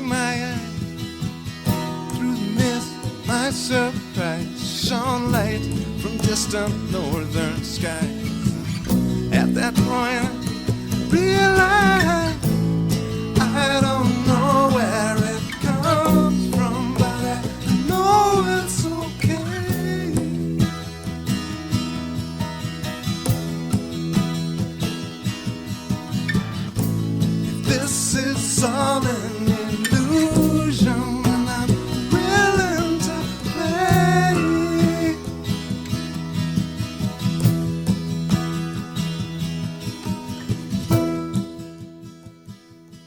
my eye. Through the mist, my surprise shone light from distant northern skies. At that point, I realized I don't know where it comes from, but I know it's okay. If this is all an illusion, then I'm willing to play.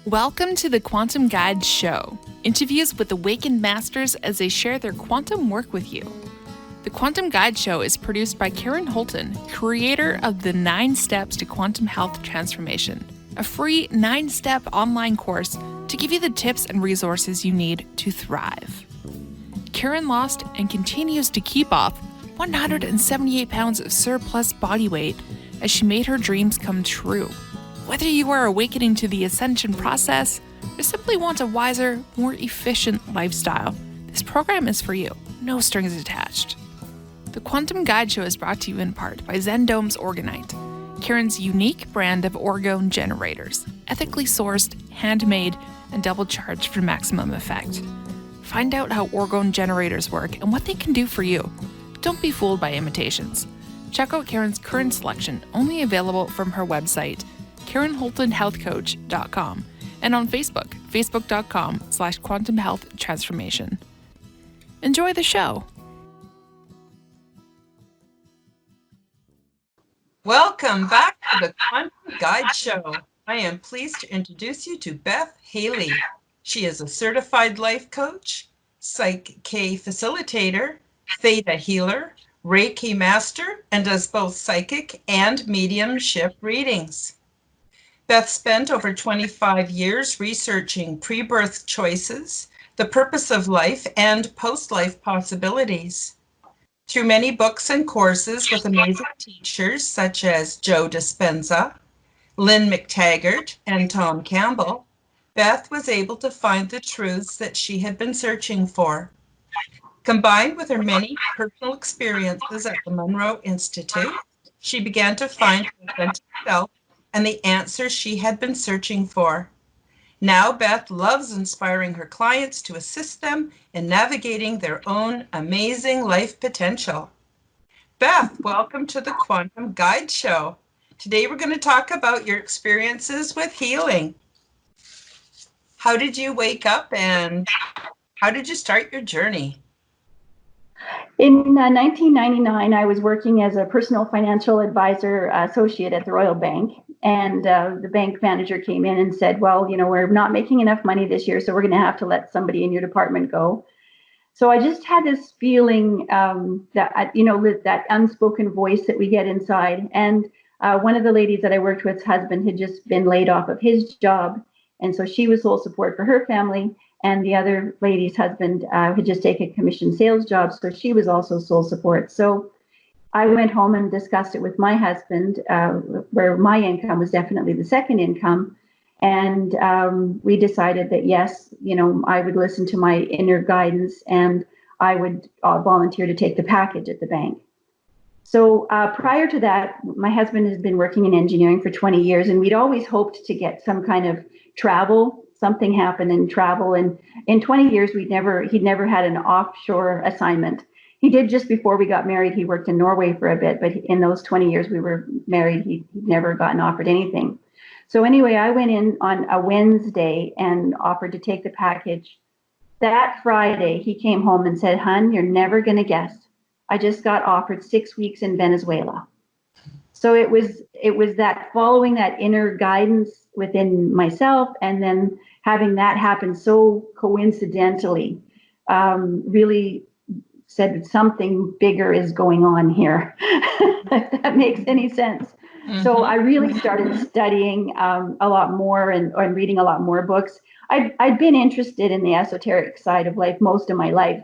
Welcome to the Quantum Guide Show, interviews with awakened masters as they share their quantum work with you. The Quantum Guide Show is produced by Karen Holton, creator of the 9 Steps to Quantum Health Transformation, a free 9-step online course to give you the tips and resources you need to thrive. Karen lost and continues to keep off 178 pounds of surplus body weight as she made her dreams come true. Whether you are awakening to the ascension process or simply want a wiser, more efficient lifestyle, this program is for you. No strings attached. The Quantum Guide Show is brought to you in part by Zendome's Orgonite, Karen's unique brand of orgone generators, ethically sourced, handmade, and double charged for maximum effect. Find out how orgone generators work and what they can do for you. Don't be fooled by imitations. Check out Karen's current selection, only available from her website, KarenHoltonHealthCoach.com, and on Facebook, facebook.com/Quantum Health Transformation. Enjoy the show. Welcome back to the Quantum Guide Show. I am pleased to introduce you to Beth Haley. She is a certified life coach, Psych K facilitator, Theta healer, Reiki master, and does both psychic and mediumship readings. Beth spent over 25 years researching pre-birth choices, the purpose of life, and post-life possibilities. Through many books and courses with amazing teachers such as Joe Dispenza, Lynn McTaggart, and Tom Campbell, Beth was able to find the truths that she had been searching for. Combined with her many personal experiences at the Monroe Institute, she began to find her authentic self and the answers she had been searching for. Now, Beth loves inspiring her clients to assist them in navigating their own amazing life potential. Beth, welcome to the Quantum Guide Show. Today, we're going to talk about your experiences with healing. How did you wake up and how did you start your journey? In 1999, I was working as a personal financial advisor associate at the Royal Bank. And the bank manager came in and said, well, we're not making enough money this year, so we're going to have to let somebody in your department go. So I just had this feeling that, that unspoken voice that we get inside. And one of the ladies that I worked with's husband had just been laid off of his job. And so she was sole support for her family. And the other lady's husband had just taken a commission sales job. So she was also sole support. So I went home and discussed it with my husband, where my income was definitely the second income. And we decided that, yes, I would listen to my inner guidance and I would volunteer to take the package at the bank. So prior to that, my husband has been working in engineering for 20 years, and we'd always hoped to get some kind of travel. Something happened in travel. And in 20 years, he'd never had an offshore assignment. He did just before we got married. He worked in Norway for a bit, but in those 20 years we were married, he'd never gotten offered anything. So anyway, I went in on a Wednesday and offered to take the package. That Friday, he came home and said, "Hun, you're never going to guess. I just got offered 6 weeks in Venezuela." So it was that following that inner guidance within myself, and then having that happen so coincidentally, really said that something bigger is going on here, if that makes any sense. Mm-hmm. So I really started studying a lot more and reading a lot more books. I'd been interested in the esoteric side of life most of my life.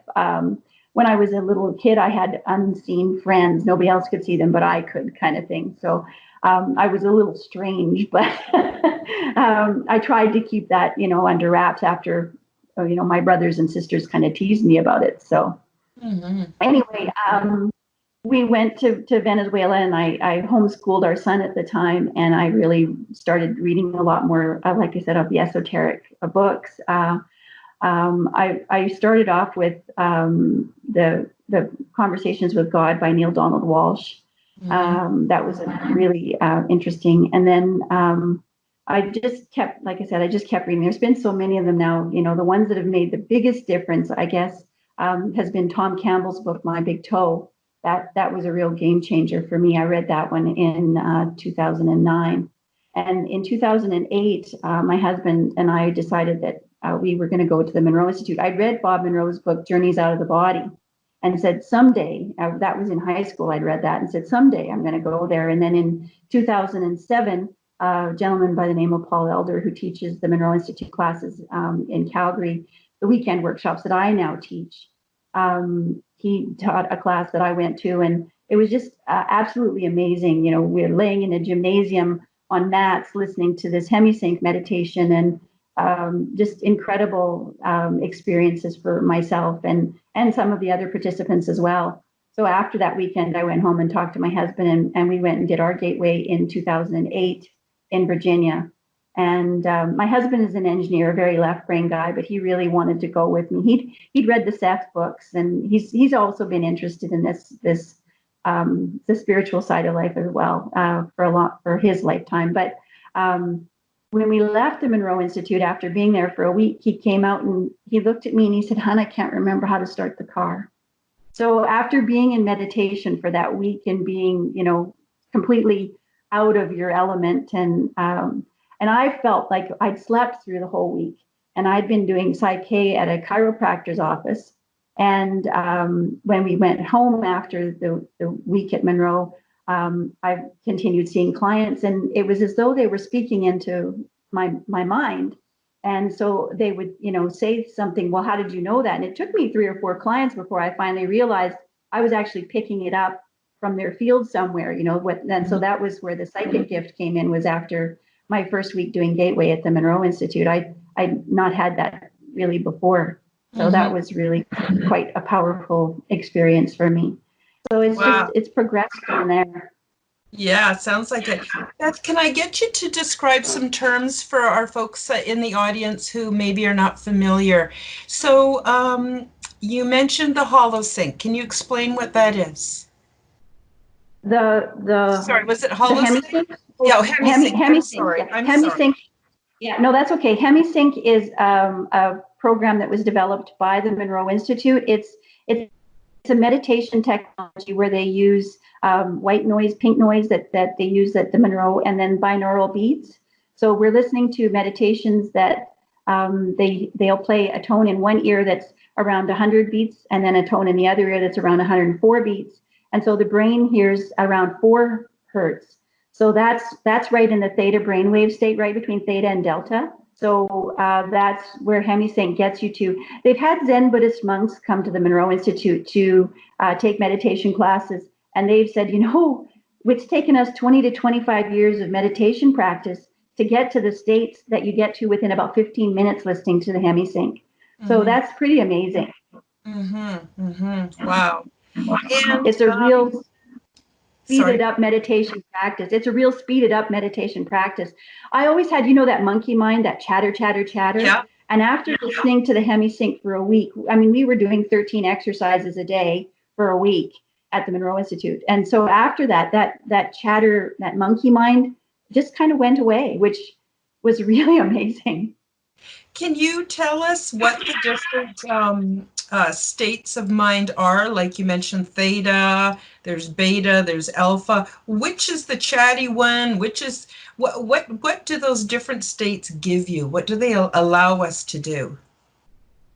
When I was a little kid, I had unseen friends. Nobody else could see them, but I could, kind of thing. So I was a little strange, but I tried to keep that, under wraps after my brothers and sisters kind of teased me about it. So anyway, we went to Venezuela, and I homeschooled our son at the time, and I really started reading a lot more, like I said, of the esoteric books. I started off with the Conversations with God by Neil Donald Walsh. That was really interesting. And then I just kept, like I said, I just kept reading. There's been so many of them now. The ones that have made the biggest difference, I guess, has been Tom Campbell's book, My Big Toe. That was a real game changer for me. I read that one in 2009. And in 2008, my husband and I decided that we were going to go to the Monroe Institute. I'd read Bob Monroe's book, Journeys Out of the Body, and said, someday, that was in high school, I'd read that and said, someday I'm going to go there. And then in 2007, a gentleman by the name of Paul Elder, who teaches the Monroe Institute classes in Calgary, the weekend workshops that I now teach, he taught a class that I went to, and it was just absolutely amazing. We're laying in a gymnasium on mats, listening to this hemisync meditation, and just incredible experiences for myself and some of the other participants as well. So after that weekend, I went home and talked to my husband, and we went and did our gateway in 2008 in Virginia. And my husband is an engineer, a very left brain guy, but he really wanted to go with me. He'd read the Seth books, and he's also been interested in the spiritual side of life as well for his lifetime. But when we left the Monroe Institute after being there for a week, he came out and he looked at me and he said, "Hon, I can't remember how to start the car." So after being in meditation for that week and being, completely out of your element, and I felt like I'd slept through the whole week, and I'd been doing Psych-K at a chiropractor's office. And when we went home after the week at Monroe, I continued seeing clients, and it was as though they were speaking into my mind. And so they would, say something, "Well, how did you know that?" And it took me 3 or 4 clients before I finally realized I was actually picking it up from their field somewhere, and so that was where the psychic gift came in, was after my first week doing Gateway at the Monroe Institute. I'd not had that really before. So that was really quite a powerful experience for me. So it's progressed from there. Yeah, sounds like it. Beth, can I get you to describe some terms for our folks in the audience who maybe are not familiar? So you mentioned the holosync. Can you explain what that is? Sorry, was it holosync? Yeah, hemisync. Hemisync. Yeah, no, that's okay. Hemisync is a program that was developed by the Monroe Institute. It's a meditation technology where they use white noise, pink noise that they use at the Monroe, and then binaural beats. So we're listening to meditations that they'll play a tone in one ear that's around 100 beats, and then a tone in the other ear that's around 104 beats. And so the brain hears around 4 hertz. So that's right in the theta brainwave state, right between theta and delta. So that's where hemisync gets you to. They've had Zen Buddhist monks come to the Monroe Institute to take meditation classes, and they've said, it's taken us 20 to 25 years of meditation practice to get to the states that you get to within about 15 minutes listening to the hemisync. So that's pretty amazing. Wow. And it's a real speeded up meditation practice. It's a real speeded up meditation practice. I always had, that monkey mind, that chatter. Yeah. And after listening to the hemisync for a week, we were doing 13 exercises a day for a week at the Monroe Institute. And so after that chatter, that monkey mind just kind of went away, which was really amazing. Can you tell us what the different states of mind are? Like you mentioned theta, there's beta, there's alpha. Which is the chatty one? Which is what do those different states give you? What do they allow us to do?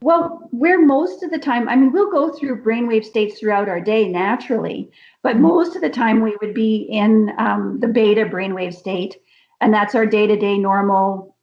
Well, we're most of the time, we'll go through brainwave states throughout our day naturally, but most of the time we would be in the beta brainwave state, and that's our day-to-day normal,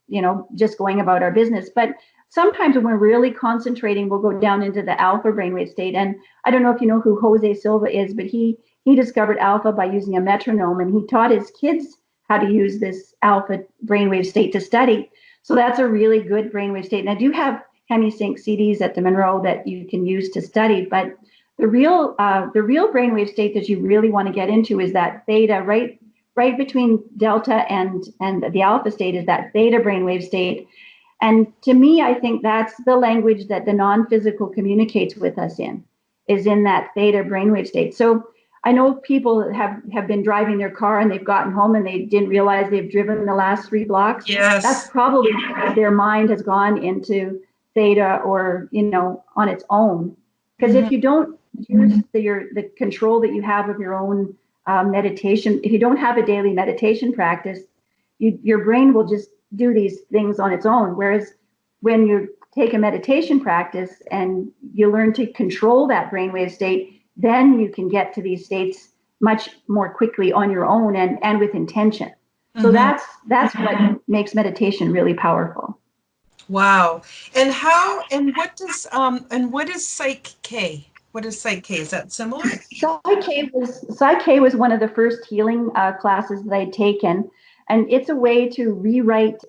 just going about our business. But sometimes when we're really concentrating, we'll go down into the alpha brainwave state. And I don't know if you know who Jose Silva is, but he discovered alpha by using a metronome, and he taught his kids how to use this alpha brainwave state to study. So that's a really good brainwave state. And I do have HemiSync CDs at the Monroe that you can use to study. But the real brainwave state that you really want to get into is that theta, right between delta and the alpha state is that theta brainwave state. And to me, I think that's the language that the non-physical communicates with us is in that theta brainwave state. So I know people have been driving their car and they've gotten home and they didn't realize they've driven the last 3 blocks. Yes. That's probably because their mind has gone into theta or, on its own. Because if you don't use the control that you have of your own meditation, if you don't have a daily meditation practice, your brain will just do these things on its own. Whereas when you take a meditation practice and you learn to control that brainwave state, then you can get to these states much more quickly on your own and with intention. So that's what makes meditation really powerful. Wow. And what is Psych K? What is Psych K? Is that similar? Psych K was one of the first healing classes that I'd taken. And it's a way to rewrite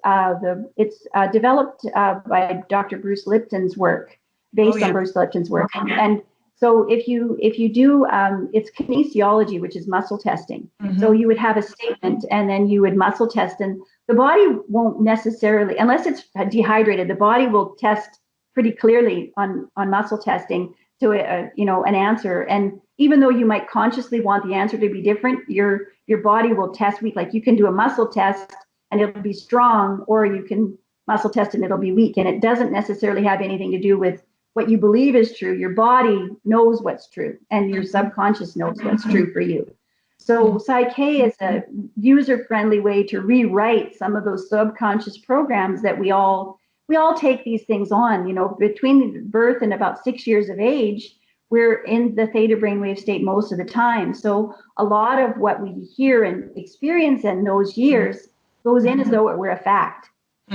it's developed by Dr. Bruce Lipton's work, based on Bruce Lipton's work. And so if you do, it's kinesiology, which is muscle testing. So you would have a statement and then you would muscle test, and the body won't necessarily, unless it's dehydrated, the body will test pretty clearly on muscle testing to an answer. And even though you might consciously want the answer to be different, your body will test weak. Like you can do a muscle test and it'll be strong, or you can muscle test and it'll be weak. And it doesn't necessarily have anything to do with what you believe is true. Your body knows what's true, and your subconscious knows what's true for you. So Psych K is a user-friendly way to rewrite some of those subconscious programs that we all take these things on. Between birth and about 6 years of age, we're in the theta brainwave state most of the time. So a lot of what we hear and experience in those years goes in as though it were a fact.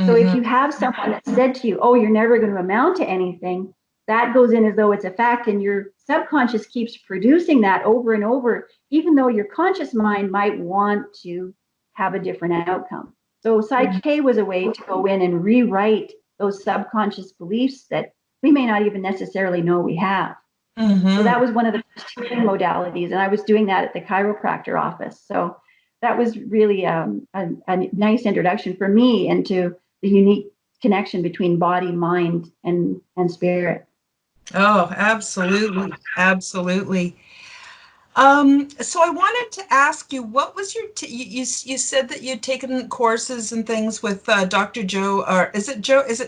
So if you have someone that said to you, "Oh, you're never going to amount to anything," that goes in as though it's a fact, and your subconscious keeps producing that over and over, even though your conscious mind might want to have a different outcome. So Psych K was a way to go in and rewrite those subconscious beliefs that we may not even necessarily know we have. So that was one of the first healing modalities, and I was doing that at the chiropractor office. So that was really a nice introduction for me into the unique connection between body, mind, and spirit. Oh, absolutely. Absolutely. So I wanted to ask you, what was your, you said that you'd taken courses and things with Dr. Joe, or is it Joe? Is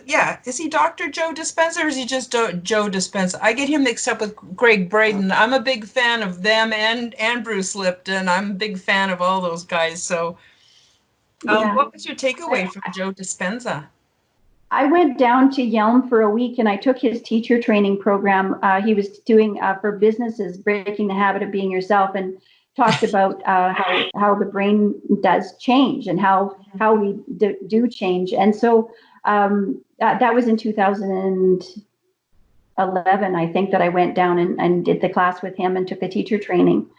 he Dr. Joe Dispenza, or is he just Joe Dispenza? I get him mixed up with Greg Braden. I'm a big fan of them and Bruce Lipton. I'm a big fan of all those guys. So what was your takeaway from Joe Dispenza? I went down to Yelm for a week and I took his teacher training program. He was doing for businesses, breaking the habit of being yourself, and talked about how the brain does change and how we do change. And so that was in 2011, I think, that I went down and did the class with him and took the teacher training.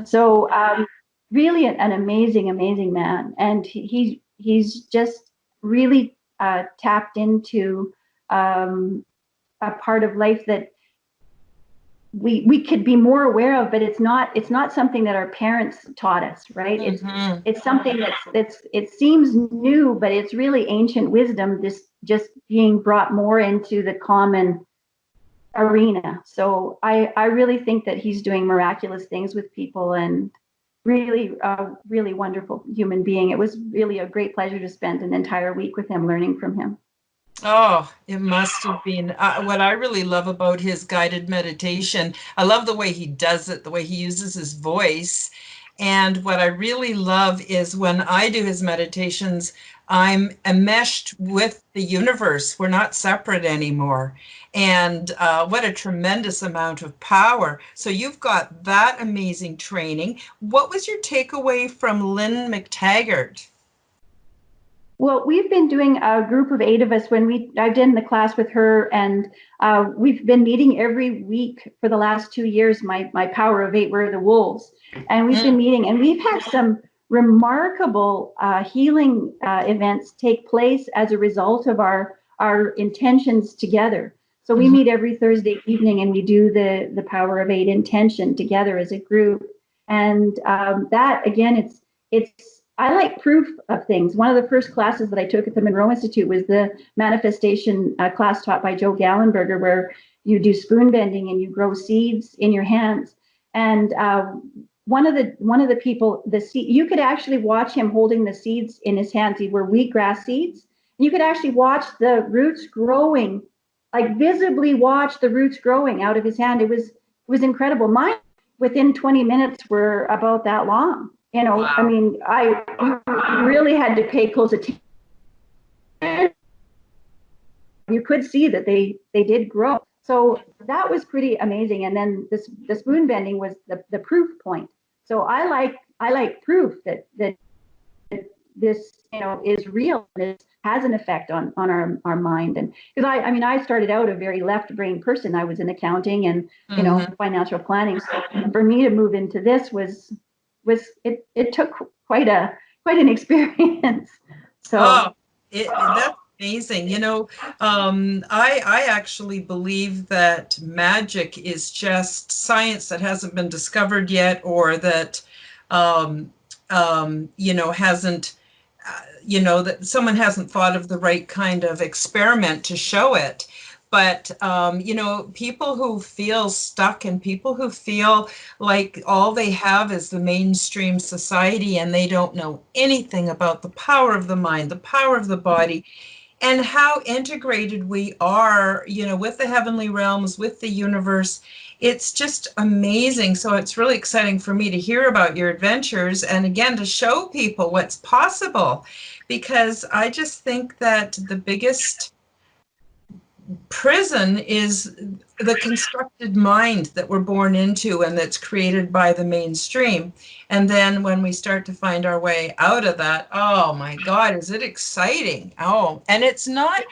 So really an amazing, amazing man. And he's just really tapped into a part of life that we could be more aware of, but it's not something that our parents taught us, right? It's something it seems new, but it's really ancient wisdom, this just being brought more into the common arena. So I really think that he's doing miraculous things with people, and really wonderful human being. It was really a great pleasure to spend an entire week with him, learning from him. Oh, it must have been. What I really love about his guided meditation, I love the way he does it, the way he uses his voice. And what I really love is when I do his meditations, I'm enmeshed with the universe. We're not separate anymore. And what a tremendous amount of power. So you've got that amazing training. What was your takeaway from Lynn McTaggart? Well, we've been doing a group of 8 of us I've done the class with her, and we've been meeting every week for the last 2 years. My Power of 8, we're the wolves. And we've been meeting, and we've had some remarkable healing events take place as a result of our our intentions together. So we meet every Thursday evening and we do the Power of Eight intention together as a group. And that again, I like proof of things. One of the first classes that I took at the Monroe Institute was the manifestation class taught by Joe Gallenberger, where you do spoon bending and you grow seeds in your hands. And one of the people, you could actually watch him holding the seeds in his hands. These were wheatgrass seeds. You could actually watch the roots growing, like visibly watch the roots growing out of his hand. It was incredible. Mine, within 20 minutes, were about that long. You know, wow. I mean, I really had to pay close attention. You could see that they did grow. So that was pretty amazing. And then the spoon bending was the proof point. So I like proof that this, you know, is real. It has an effect on our mind. And because I started out a very left brain person. I was in accounting and you know, financial planning. So for me to move into this was it took quite an experience. So that's amazing. You know, I actually believe that magic is just science that hasn't been discovered yet, or that you know, hasn't that someone hasn't thought of the right kind of experiment to show it. But, you know, people who feel stuck and people who feel like all they have is the mainstream society and they don't know anything about the power of the mind, the power of the body, and how integrated we are, you know, with the heavenly realms, with the universe. It's just amazing. So it's really exciting for me to hear about your adventures and again to show people what's possible, because I just think that the biggest prison is the constructed mind that we're born into and that's created by the mainstream. And then when we start to find our way out of that, oh my God, is it exciting? Oh, and it's not,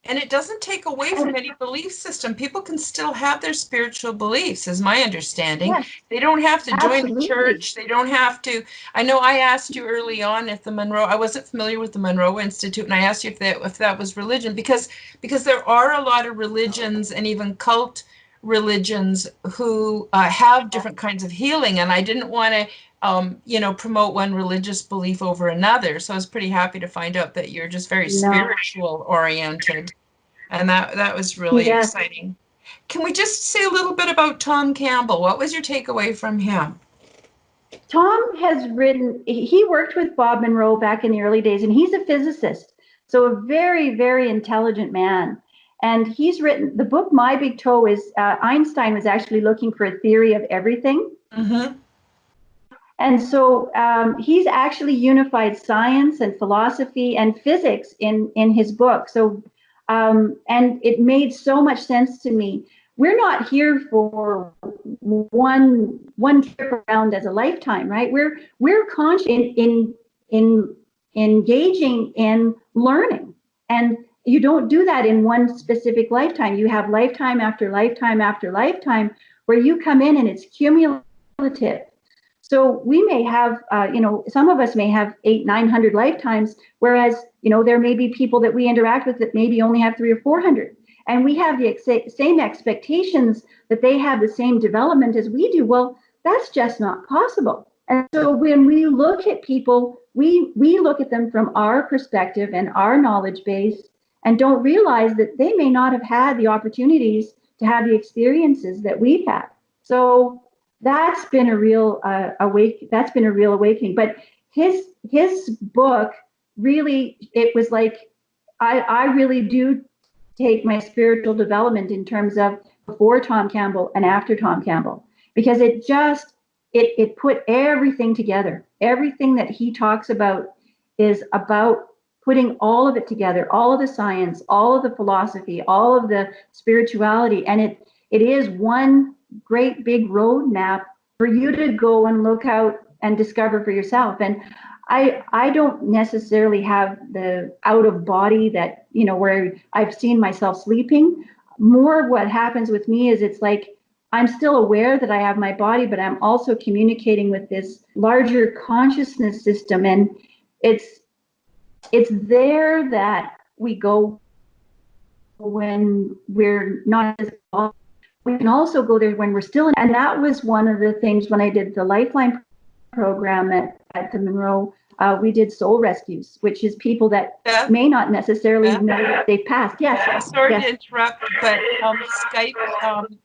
and it doesn't take away from any belief system. People can still have their spiritual beliefs, is my understanding. Yes, they don't have to join absolutely. the church. They don't have to. I know I asked you early on if the Monroe, I wasn't familiar with the Monroe Institute, and I asked you if that was religion, because there are a lot of religions and even cult religions who have different kinds of healing, and I didn't want to promote one religious belief over another. So I was pretty happy to find out that you're just very spiritual oriented. And that was really exciting. Can we just say a little bit about Tom Campbell? What was your takeaway from him? Tom he worked with Bob Monroe back in the early days, and he's a physicist. So a very, very intelligent man. And he's written the book, My Big Toe, is Einstein was actually looking for a theory of everything. Mm-hmm. And so he's actually unified science and philosophy and physics in his book. So, and it made so much sense to me. We're not here for one trip around as a lifetime, right? We're conscious in engaging in learning, and you don't do that in one specific lifetime. You have lifetime after lifetime after lifetime where you come in and it's cumulative. So we may have, some of us may have 800-900 lifetimes, whereas, there may be people that we interact with that maybe only have 300 or 400. And we have the same expectations that they have the same development as we do. Well, that's just not possible. And so when we look at people, we look at them from our perspective and our knowledge base and don't realize that they may not have had the opportunities to have the experiences that we've had. So that's been a real awakening. But his book really, it was like, I really do take my spiritual development in terms of before Tom Campbell and after Tom Campbell, because it put everything together. Everything that he talks about is about putting all of it together, all of the science, all of the philosophy, all of the spirituality. And it is one great big roadmap for you to go and look out and discover for yourself. And I don't necessarily have the out of body that, where I've seen myself sleeping. More what happens with me is it's like I'm still aware that I have my body, but I'm also communicating with this larger consciousness system. And it's there that we go when we're not as involved. We can also go there when we're still in, and that was one of the things when I did the Lifeline program at the Monroe. We did soul rescues, which is people that Beth, may not necessarily Beth? know that they've passed. Yes, I'm sorry yes. to interrupt, but Skype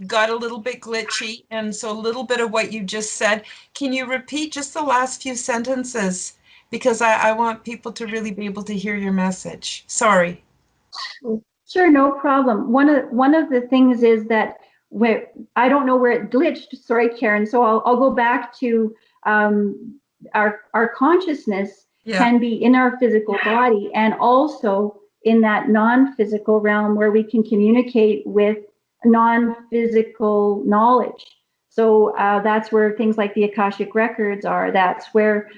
got a little bit glitchy, and so a little bit of what you just said. Can you repeat just the last few sentences? Because I want people to really be able to hear your message. Sorry. Sure, no problem. One of the things is that I don't know where it glitched. Sorry, Karen. So I'll go back to our consciousness Yeah. can be in our physical body and also in that non-physical realm where we can communicate with non-physical knowledge. So that's where things like the Akashic records are. That's where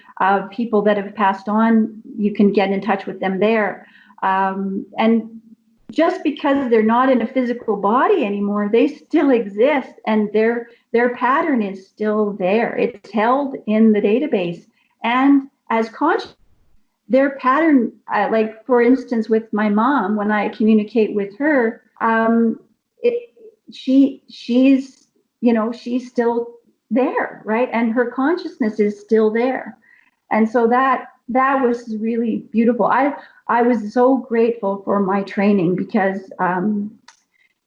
people that have passed on, you can get in touch with them there. And just because they're not in a physical body anymore, they still exist, and their pattern is still there. It's held in the database, and as conscious, their pattern, like for instance, with my mom, when I communicate with her, she's she's still there, right, and her consciousness is still there. And so that was really beautiful. I was so grateful for my training because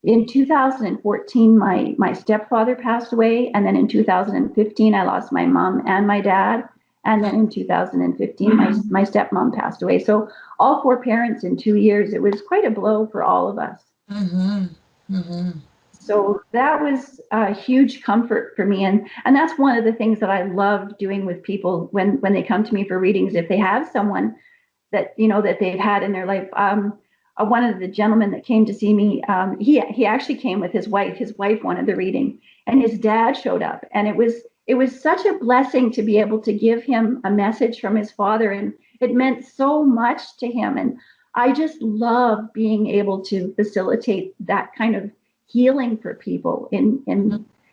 in 2014 my stepfather passed away, and then in 2015 I lost my mom and my dad, and then in 2015 my stepmom passed away. So all four parents in 2 years. It was quite a blow for all of us. Mm-hmm. Mm-hmm. So that was a huge comfort for me. And that's one of the things that I love doing with people when they come to me for readings. If they have someone that, that they've had in their life. One of the gentlemen that came to see me, he actually came with his wife. His wife wanted the reading, and his dad showed up. And it was such a blessing to be able to give him a message from his father. And it meant so much to him. And I just love being able to facilitate that kind of healing for people in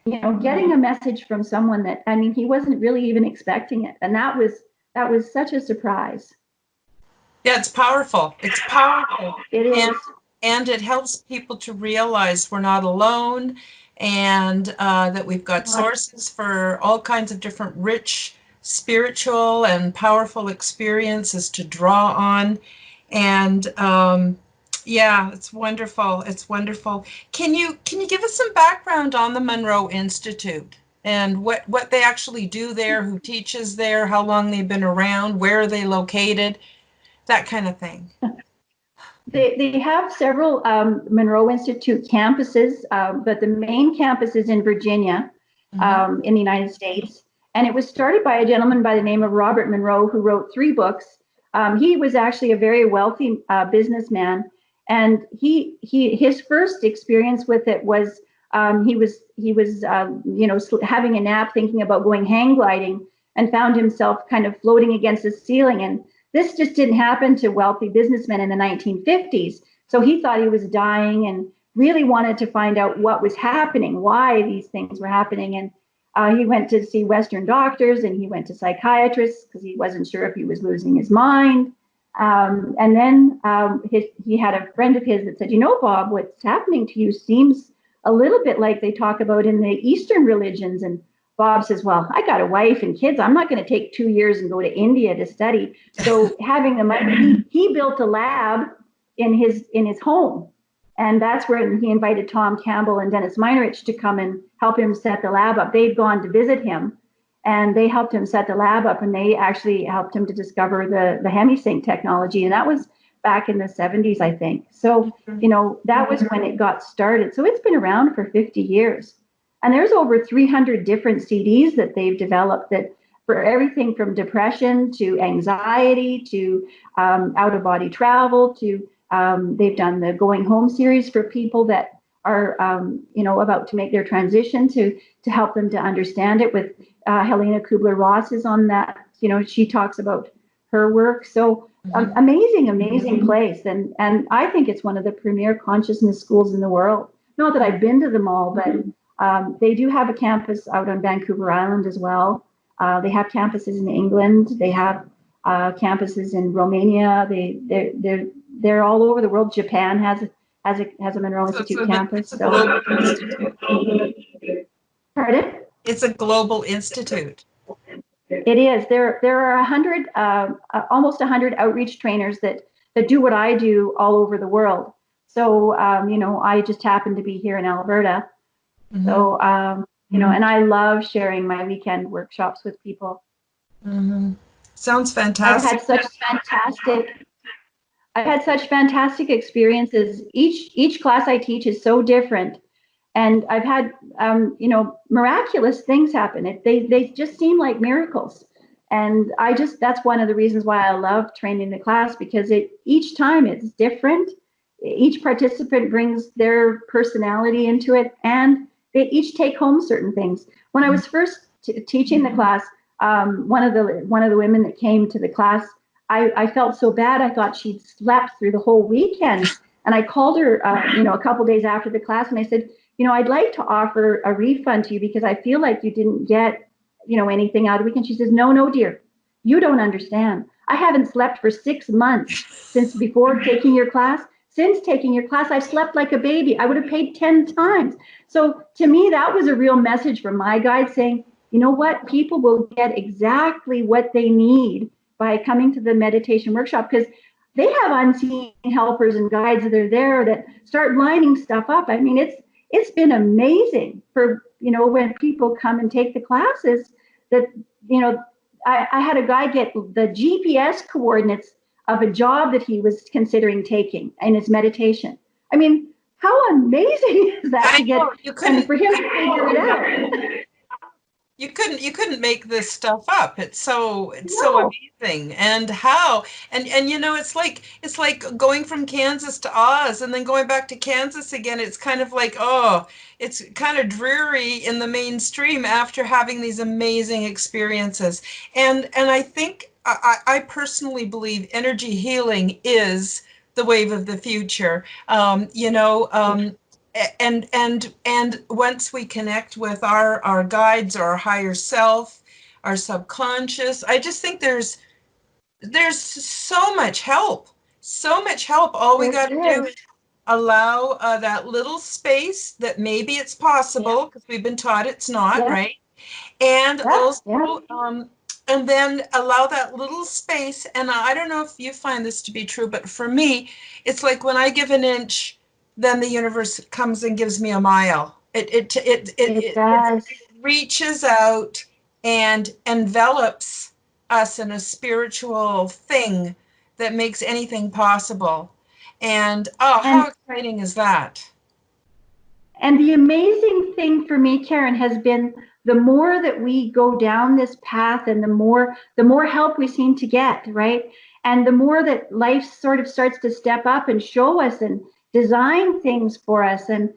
getting a message from someone that, I mean, he wasn't really even expecting it. And that was such a surprise. Yeah, it's powerful. It's powerful. It is. And it helps people to realize we're not alone, and that we've got sources for all kinds of different rich spiritual and powerful experiences to draw on. And yeah, it's wonderful. It's wonderful. Can you give us some background on the Monroe Institute and what they actually do there, who teaches there, how long they've been around, where are they located, that kind of thing? They have several Monroe Institute campuses, but the main campus is in Virginia, in the United States. And it was started by a gentleman by the name of Robert Monroe, who wrote 3 books. He was actually a very wealthy businessman, and his first experience with it was he was having a nap, thinking about going hang gliding, and found himself kind of floating against the ceiling. And this just didn't happen to wealthy businessmen in the 1950s. So he thought he was dying and really wanted to find out what was happening, why these things were happening. And he went to see Western doctors, and he went to psychiatrists because he wasn't sure if he was losing his mind. And then he had a friend of his that said, Bob, what's happening to you seems a little bit like they talk about in the Eastern religions. And Bob says, well, I got a wife and kids. I'm not going to take 2 years and go to India to study. So having the money, he built a lab in his home. And that's where he invited Tom Campbell and Dennis Meinerich to come and help him set the lab up. They'd gone to visit him, and they helped him set the lab up, and they actually helped him to discover the hemisync technology. And that was back in the 70s, I think. So, that was when it got started. So it's been around for 50 years. And there's over 300 different CDs that they've developed that for everything from depression to anxiety to out-of-body travel to they've done the Going Home series for people that are about to make their transition to help them to understand it. With Helena Kubler-Ross is on that. She talks about her work. So amazing place. And I think it's one of the premier consciousness schools in the world. Not that I've been to them all, but they do have a campus out on Vancouver Island as well. They have campuses in England. They have campuses in Romania. They're all over the world. Japan has has a Monroe So Institute campus. it's a global institute. Pardon? It's a global institute. It is. There are 100, almost 100 outreach trainers that do what I do all over the world. So, I just happen to be here in Alberta. Mm-hmm. So, and I love sharing my weekend workshops with people. Mm-hmm. Sounds I've fantastic. had such fantastic experiences. Each class I teach is so different, and I've had miraculous things happen. They just seem like miracles, and that's one of the reasons why I love training the class, because each time it's different. Each participant brings their personality into it, and they each take home certain things. When I was first teaching the class, one of the women that came to the class, I felt so bad. I thought she'd slept through the whole weekend. And I called her, a couple days after the class, and I said, I'd like to offer a refund to you because I feel like you didn't get, anything out of the weekend. She says, no, dear, you don't understand. I haven't slept for 6 months since before taking your class. Since taking your class, I've slept like a baby. I would have paid 10 times. So to me, that was a real message from my guide saying, you know what, people will get exactly what they need by coming to the meditation workshop, because they have unseen helpers and guides that are there that start lining stuff up. I mean, it's been amazing for, when people come and take the classes that, I had a guy get the GPS coordinates of a job that he was considering taking in his meditation. I mean, how amazing is that to get, and for him to figure it out. You couldn't make this stuff up. It's so amazing. And how and it's like going from Kansas to Oz and then going back to Kansas again. It's kind of like, it's kind of dreary in the mainstream after having these amazing experiences. And I think I personally believe energy healing is the wave of the future. And once we connect with our guides or our higher self, our subconscious, I just think there's so much help, all we got to do is allow that little space that maybe it's possible, because we've been taught it's not, right? And also and then allow that little space. And I don't know if you find this to be true, but for me, it's like when I give an inch, then the universe comes and gives me a mile. It reaches out and envelops us in a spiritual thing that makes anything possible. And how exciting is that? And the amazing thing for me, Karen, has been the more that we go down this path and the more help we seem to get, right? And the more that life sort of starts to step up and show us and design things for us. And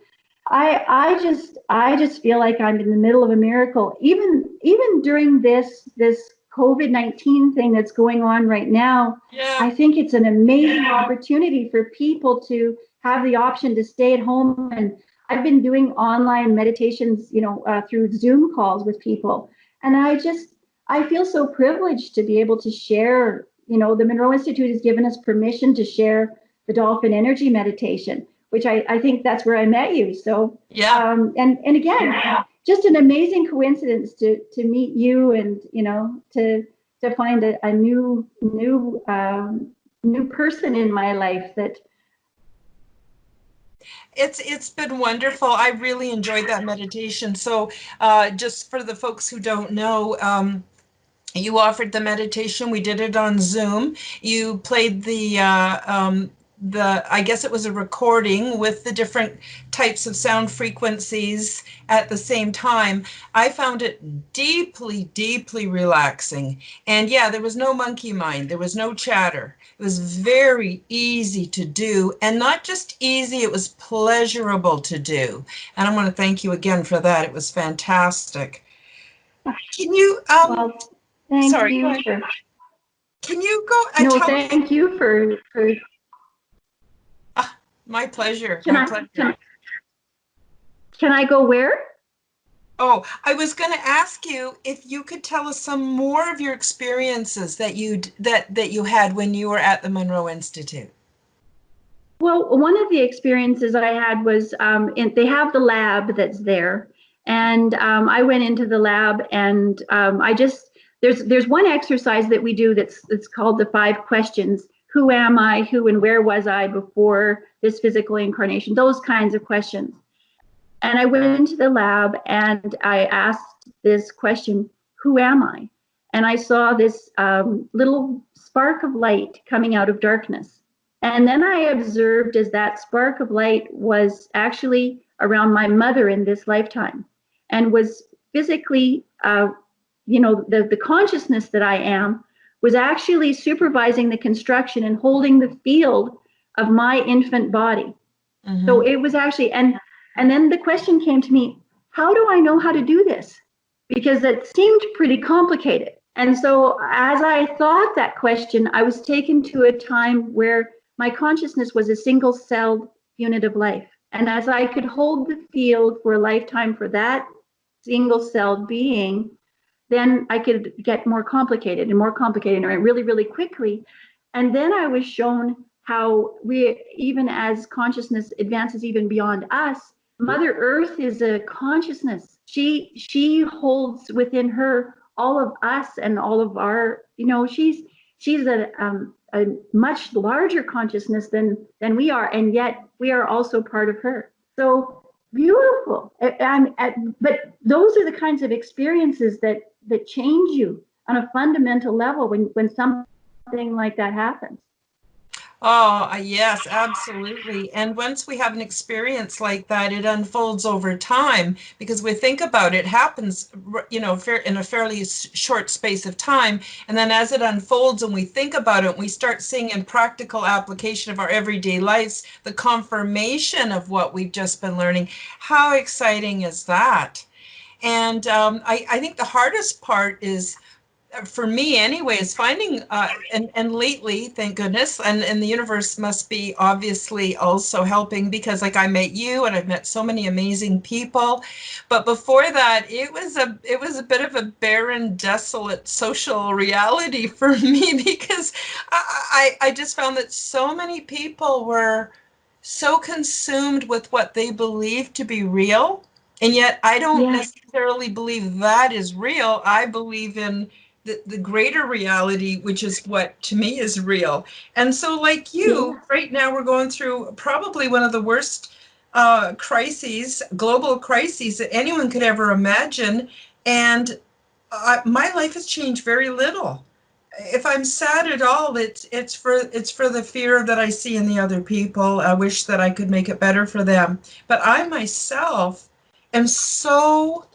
I just feel like I'm in the middle of a miracle. Even during this COVID-19 thing that's going on right now, I think it's an amazing opportunity for people to have the option to stay at home. And I've been doing online meditations, through Zoom calls with people. And I feel so privileged to be able to share, the Monroe Institute has given us permission to share the dolphin energy meditation, which I think that's where I met you. So, and again, just an amazing coincidence to meet you and, to find a new person in my life that. It's been wonderful. I really enjoyed that meditation. So just for the folks who don't know, you offered the meditation. We did it on Zoom. You played I guess it was a recording with the different types of sound frequencies at the same time. I found it deeply, deeply relaxing. And there was no monkey mind. There was no chatter. It was very easy to do, and not just easy, it was pleasurable to do. And I want to thank you again for that. It was fantastic. Can you, thank you for. Can you go? Thank you for. My pleasure. Can I go where? Oh, I was going to ask you if you could tell us some more of your experiences that you had when you were at the Monroe Institute. Well, one of the experiences I had was they have the lab that's there, and I went into the lab, and I just there's one exercise that we do that's called the 5 questions. Who am I? Who and where was I before this physical incarnation? Those kinds of questions. And I went into the lab and I asked this question, who am I? And I saw this little spark of light coming out of darkness. And then I observed as that spark of light was actually around my mother in this lifetime and was physically, the consciousness that I am was actually supervising the construction and holding the field of my infant body. Mm-hmm. So it was actually, and then the question came to me, how do I know how to do this? Because it seemed pretty complicated. And so as I thought that question, I was taken to a time where my consciousness was a single-celled unit of life. And as I could hold the field for a lifetime for that single-celled being, then I could get more complicated and really, really quickly. And then I was shown how we, even as consciousness advances even beyond us, Mother Earth is a consciousness. She holds within her all of us and all of our, she's a much larger consciousness than we are, and yet we are also part of her. So beautiful. But those are the kinds of experiences that change you on a fundamental level when something like that happens. Oh, yes, absolutely. And once we have an experience like that, it unfolds over time because we think about it, it happens, in a fairly short space of time. And then as it unfolds and we think about it, we start seeing in practical application of our everyday lives, the confirmation of what we've just been learning. How exciting is that? And I think the hardest part is, for me anyway, is finding, and lately, thank goodness, and the universe must be obviously also helping, because like I met you and I've met so many amazing people. But before that, it was a bit of a barren, desolate social reality for me, because I just found that so many people were so consumed with what they believed to be real. And yet I don't necessarily believe that is real. I believe in the greater reality, which is what to me is real. And so like you, right now we're going through probably one of the worst global crises that anyone could ever imagine. And my life has changed very little. If I'm sad at all, it's for the fear that I see in the other people. I wish that I could make it better for them. But I myself am so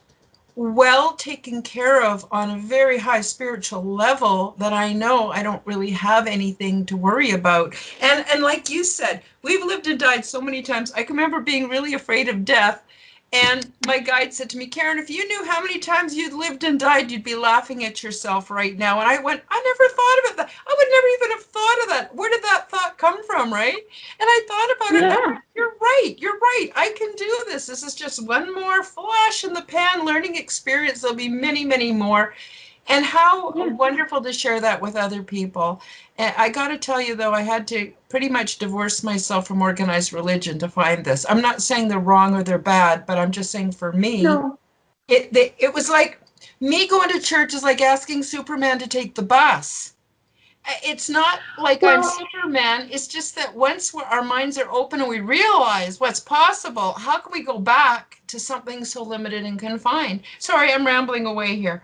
well taken care of on a very high spiritual level that I know I don't really have anything to worry about. And like you said, we've lived and died so many times. I can remember being really afraid of death. And my guide said to me, Karen, if you knew how many times you'd lived and died, you'd be laughing at yourself right now. And I went, I never thought about that. I would never even have thought of that. Where did that thought come from, right? And I thought about it. I went, you're right. I can do this. This is just one more flash in the pan learning experience. There'll be many, many more. And how wonderful to share that with other people. And I got to tell you, though, I had to pretty much divorce myself from organized religion to find this. I'm not saying they're wrong or they're bad, but I'm just saying for me, it was like me going to church is like asking Superman to take the bus. It's not like I'm Superman. It's just that once our minds are open and we realize what's possible, how can we go back to something so limited and confined? Sorry, I'm rambling away here.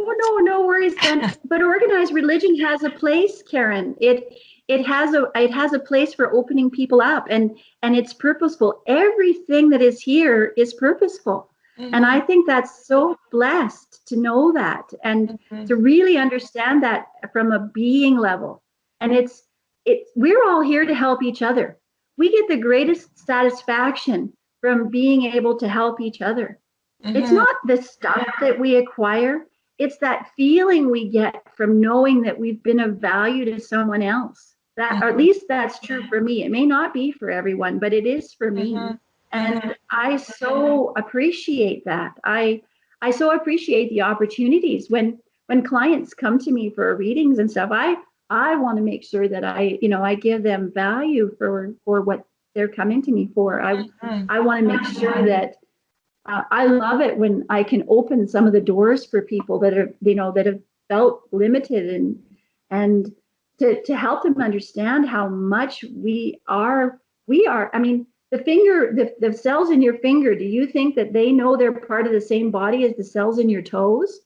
Oh, no worries, Ben. But organized religion has a place, Karen. It has a place for opening people up, and it's purposeful. Everything that is here is purposeful. Mm-hmm. And I think that's so blessed to know that and to really understand that from a being level. And we're all here to help each other. We get the greatest satisfaction from being able to help each other. Mm-hmm. It's not the stuff that we acquire. It's that feeling we get from knowing that we've been of value to someone else. That, or at least that's true for me. It may not be for everyone, but it is for me. And I so appreciate that. I so appreciate the opportunities when clients come to me for readings and stuff. I want to make sure that I give them value for what they're coming to me for. I want to make sure that I love it when I can open some of the doors for people that are, that have felt limited, and to help them understand how much I mean, the cells in your finger, do you think that they know they're part of the same body as the cells in your toes?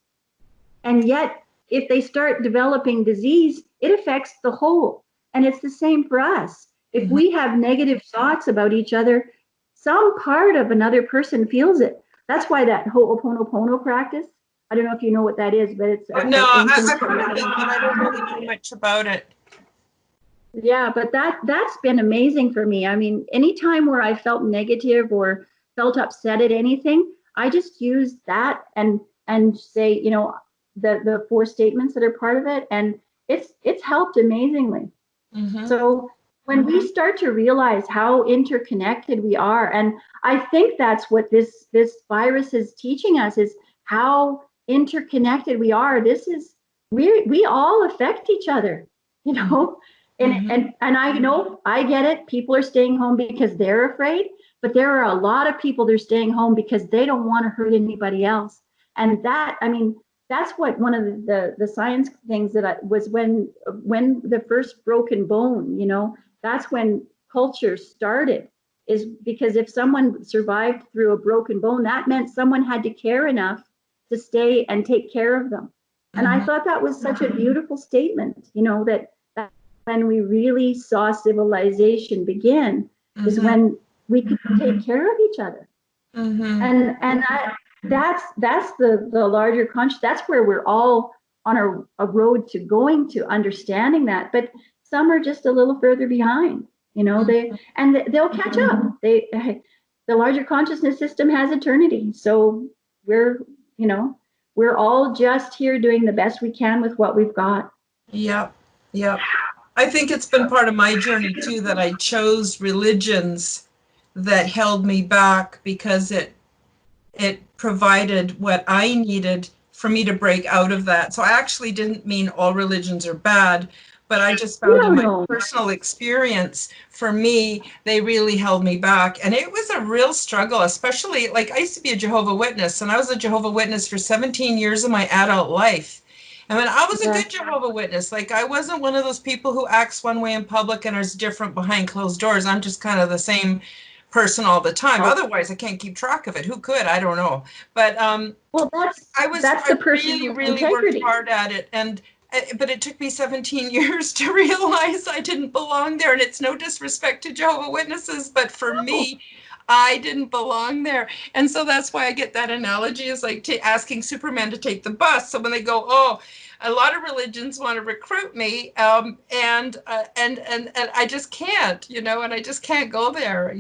And yet, if they start developing disease, it affects the whole. And it's the same for us. If we have negative thoughts about each other, some part of another person feels it. That's why that Ho'oponopono practice, I don't know if you know what that is, but it's No, I've heard of it, but I don't really know much about it. Yeah, but that's been amazing for me. I mean, anytime where I felt negative or felt upset at anything, I just use that and say, the four statements that are part of it, and it's helped amazingly. So when we start to realize how interconnected we are, and I think that's what this virus is teaching us, is how interconnected we are. We all affect each other, you know. And I know, I get it. People are staying home because they're afraid, but there are a lot of people that are staying home because they don't want to hurt anybody else. And that's what one of the science things that was when the first broken bone, that's when culture started, is because if someone survived through a broken bone, that meant someone had to care enough to stay and take care of them. And I thought that was such a beautiful statement, that when we really saw civilization begin is when we could take care of each other. And that's the larger conscious. That's where we're all on a road to going to understanding that. But some are just a little further behind. They'll catch up. The larger consciousness system has eternity. So we're all just here doing the best we can with what we've got. Yep. I think it's been part of my journey too that I chose religions that held me back because it provided what I needed for me to break out of that. So I actually didn't mean all religions are bad, but I just found in my personal experience, for me, they really held me back. And it was a real struggle, especially, like, I used to be a Jehovah's Witness, and I was a Jehovah's Witness for 17 years of my adult life. I mean, I was a good Jehovah's Witness. Like, I wasn't one of those people who acts one way in public and is different behind closed doors. I'm just kind of the same person all the time. Otherwise, I can't keep track of it. Who could? I don't know. But I really worked hard at it, but it took me 17 years to realize I didn't belong there. And it's no disrespect to Jehovah's Witnesses, but for me, I didn't belong there. And so that's why I get that analogy, is like asking Superman to take the bus. So when they go, oh, a lot of religions want to recruit me, and I just can't, and I just can't go there,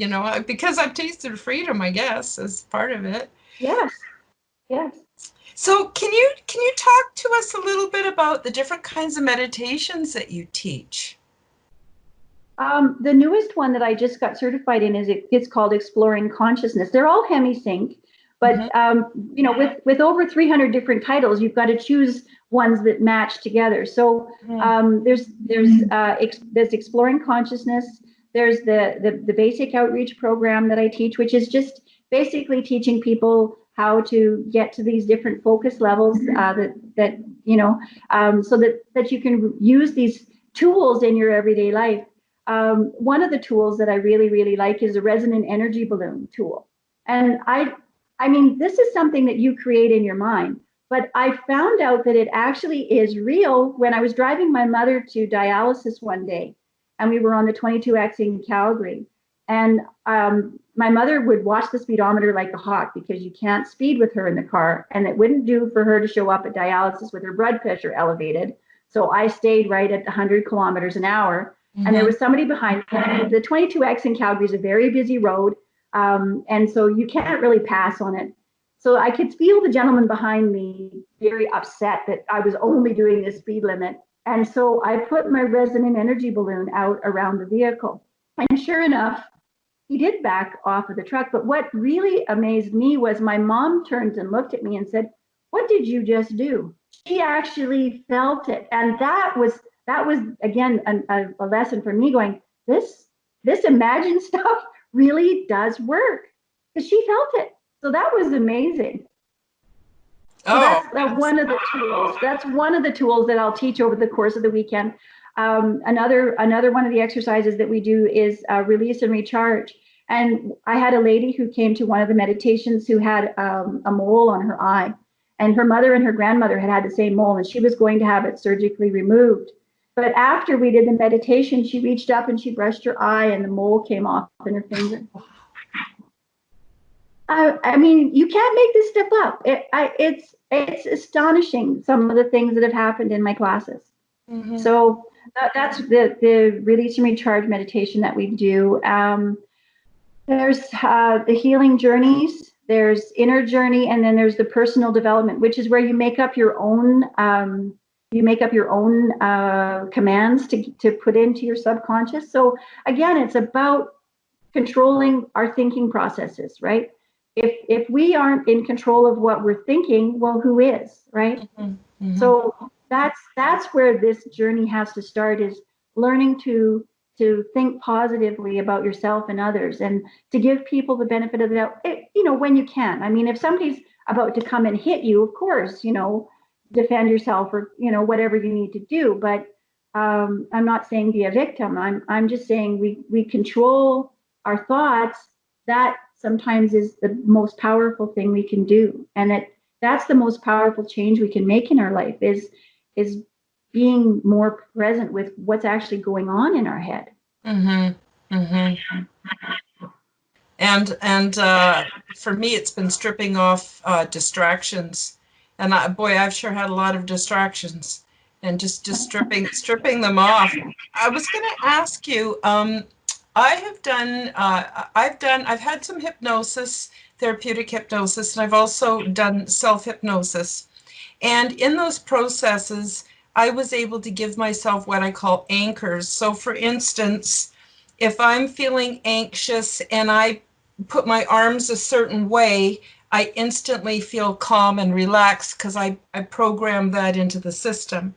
because I've tasted freedom, I guess, as part of it. Yes. So can you talk to us a little bit about the different kinds of meditations that you teach? The newest one that I just got certified in it's called Exploring Consciousness. They're all hemisync, but with over 300 different titles, you've got to choose ones that match together. So there's Exploring Consciousness. There's the basic outreach program that I teach, which is just basically teaching people how to get to these different focus levels so that you can use these tools in your everyday life. One of the tools that I really, really like is a resonant energy balloon tool. And I mean, this is something that you create in your mind, but I found out that it actually is real when I was driving my mother to dialysis one day, and we were on the 22X in Calgary. And my mother would watch the speedometer like a hawk, because you can't speed with her in the car, and it wouldn't do for her to show up at dialysis with her blood pressure elevated. So I stayed right at 100 kilometers an hour. And there was somebody behind me. The 22X in Calgary is a very busy road, and so you can't really pass on it. So I could feel the gentleman behind me very upset that I was only doing this speed limit. And so I put my resonant energy balloon out around the vehicle. And sure enough, he did back off of the truck. But what really amazed me was my mom turned and looked at me and said, "What did you just do?" She actually felt it. And that was that was again a lesson for me going, this imagined stuff really does work, because she felt it. So that was amazing. So that's one of the tools. That's one of the tools that I'll teach over the course of the weekend. Another one of the exercises that we do is release and recharge. And I had a lady who came to one of the meditations who had a mole on her eye, and her mother and her grandmother had the same mole, and she was going to have it surgically removed. But after we did the meditation, she reached up and she brushed her eye, and the mole came off in her finger. I mean, you can't make this stuff up. It's astonishing, some of the things that have happened in my classes. Mm-hmm. So that's the release and recharge meditation that we do. There's the healing journeys. There's inner journey, and then there's the personal development, which is where you make up your own commands to put into your subconscious. So again, it's about controlling our thinking processes, right? If we aren't in control of what we're thinking, well, who is, right? Mm-hmm. Mm-hmm. So that's where this journey has to start, is learning to think positively about yourself and others, and to give people the benefit of the doubt, when you can. I mean, if somebody's about to come and hit you, of course, defend yourself, or, whatever you need to do. But I'm not saying be a victim. I'm just saying we control our thoughts. That sometimes is the most powerful thing we can do. And that's the most powerful change we can make in our life, is being more present with what's actually going on in our head. Mm-hmm. Mm-hmm. And for me, it's been stripping off distractions. And I've sure had a lot of distractions, and just stripping them off. I was going to ask you, I've had some hypnosis, therapeutic hypnosis, and I've also done self-hypnosis. And in those processes, I was able to give myself what I call anchors. So for instance, if I'm feeling anxious and I put my arms a certain way, I instantly feel calm and relaxed, because I program that into the system.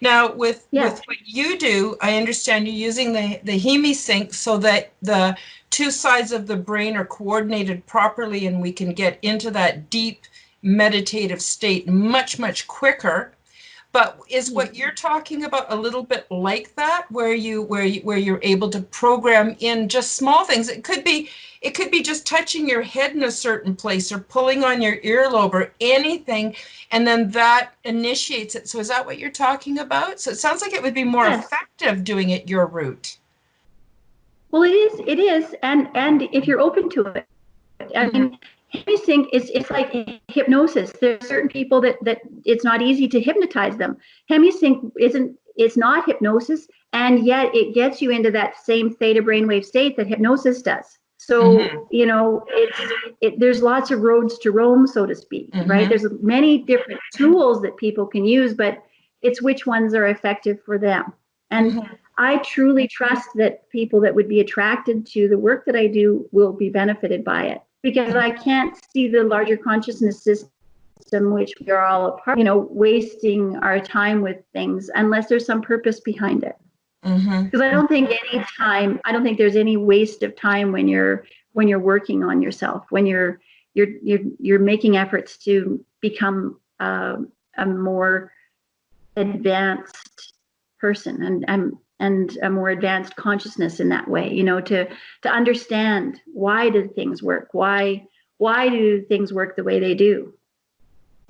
Now, with what you do, I understand you're using the HemiSync so that the two sides of the brain are coordinated properly, and we can get into that deep meditative state much, much quicker. But is what you're talking about a little bit like that, where you're able to program in just small things? It could be just touching your head in a certain place, or pulling on your earlobe, or anything, and then that initiates it. So is that what you're talking about? So it sounds like it would be more effective doing it your route. Well, it is, and if you're open to it, I mean, HemiSync it's like hypnosis. There are certain people that it's not easy to hypnotize them. HemiSync it's not hypnosis, and yet it gets you into that same theta brainwave state that hypnosis does. So there's lots of roads to Rome, so to speak, right? There's many different tools that people can use, but it's which ones are effective for them. And I truly trust that people that would be attracted to the work that I do will be benefited by it, because I can't see the larger consciousness system, which we are all a part, wasting our time with things unless there's some purpose behind it. Because I don't think there's any waste of time when you're working on yourself, when you're making efforts to become a more advanced person and a more advanced consciousness in that way, to understand, why do things work? Why do things work the way they do?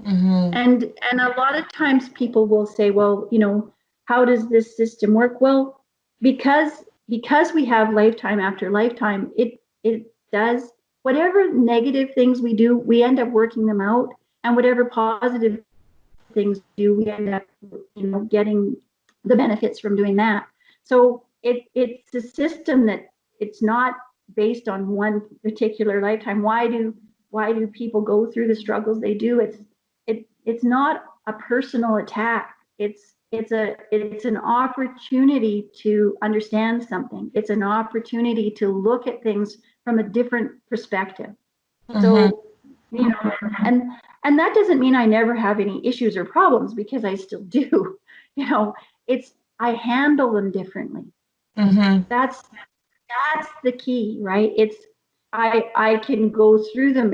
And a lot of times people will say, well, how does this system work? Well, because we have lifetime after lifetime, it does. Whatever negative things we do, we end up working them out, and whatever positive things do, we end up getting the benefits from doing that. So it's a system that it's not based on one particular lifetime. Why do people go through the struggles they do? It's not a personal attack. It's an opportunity to understand something. It's an opportunity to look at things from a different perspective. So, and that doesn't mean I never have any issues or problems, because I still do. I handle them differently. Mm-hmm. That's the key, right? It's I can go through them.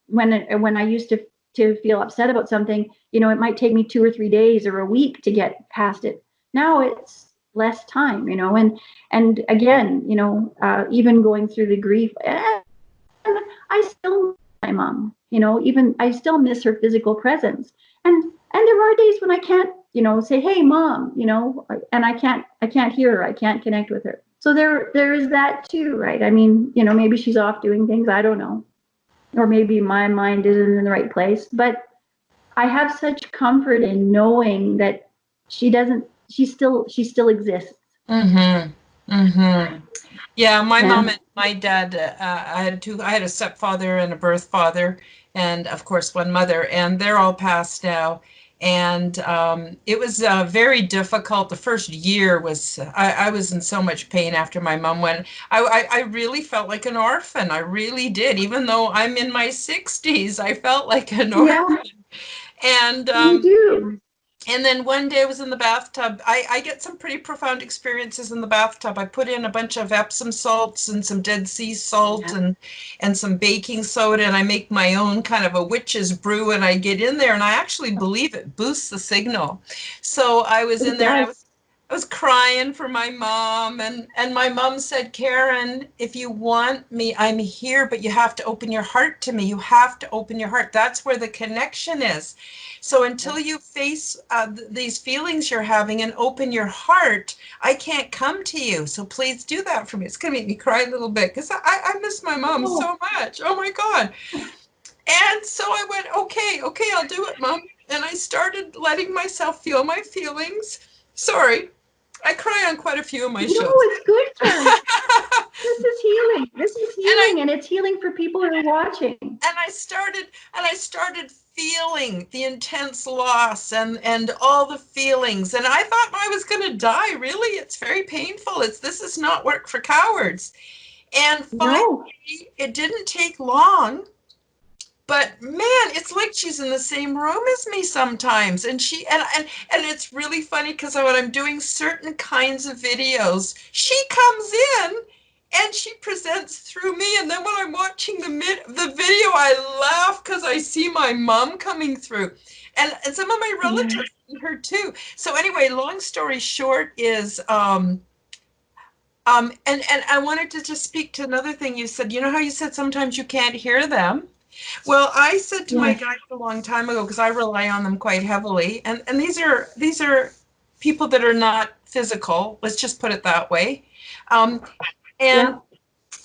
When I used to feel upset about something, it might take me 2 or 3 days or a week to get past it. Now it's less time, and again, even going through the grief, and I still miss my mom. Even I still miss her physical presence, and there are days when I can't, say, "Hey, mom," and I can't hear her, I can't connect with her. So there is that too, right? I mean, maybe she's off doing things, I don't know, or maybe my mind isn't in the right place. But I have such comfort in knowing that she still exists. Mm-hmm. Mm-hmm. Yeah, my Yeah. mom and my dad, I had a stepfather and a birth father, and of course one mother, and they're all passed now. And it was very difficult. The first year was, I was in so much pain after my mom went. I really felt like an orphan. I really did. Even though I'm in my 60s, I felt like an orphan. Yeah, And you do. and then one day I was in the bathtub. I get some pretty profound experiences in the bathtub. I put in a bunch of Epsom salts and some Dead Sea salt Yeah, and some baking soda, and I make my own kind of a witch's brew, and I get in there, and I actually believe it boosts the signal. So I was in it there, and does. I was crying for my mom, and my mom said, Karen, if you want me, I'm here, but you have to open your heart to me. You have to open your heart. That's where the connection is. So until you face these feelings you're having and open your heart, I can't come to you. So please do that for me. It's going to make me cry a little bit because I miss my mom Oh, so much. Oh my God. And so I went, okay, I'll do it, Mom. And I started letting myself feel my feelings. Sorry, I cry on quite a few of my no, shows. it's good, Karen. This is healing. This is I healing, and it's healing for people who are watching. and I started feeling the intense loss and all the feelings, and I thought I was going to die. Really, it's very painful. This is not work for cowards. And No, finally, it didn't take long, but man, it's like she's in the same room as me sometimes. And and it's really funny because when I'm doing certain kinds of videos, she comes in and she presents through me. And then when I'm watching the video, I laugh because I see my mom coming through. And some of my yeah, relatives see her too. So anyway, long story short is and I wanted to just speak to another thing you said. You know how you said sometimes you can't hear them? Well, I said to my yes, guides a long time ago, because I rely on them quite heavily, and these are people that are not physical. Let's just put it that way. Um, and yeah,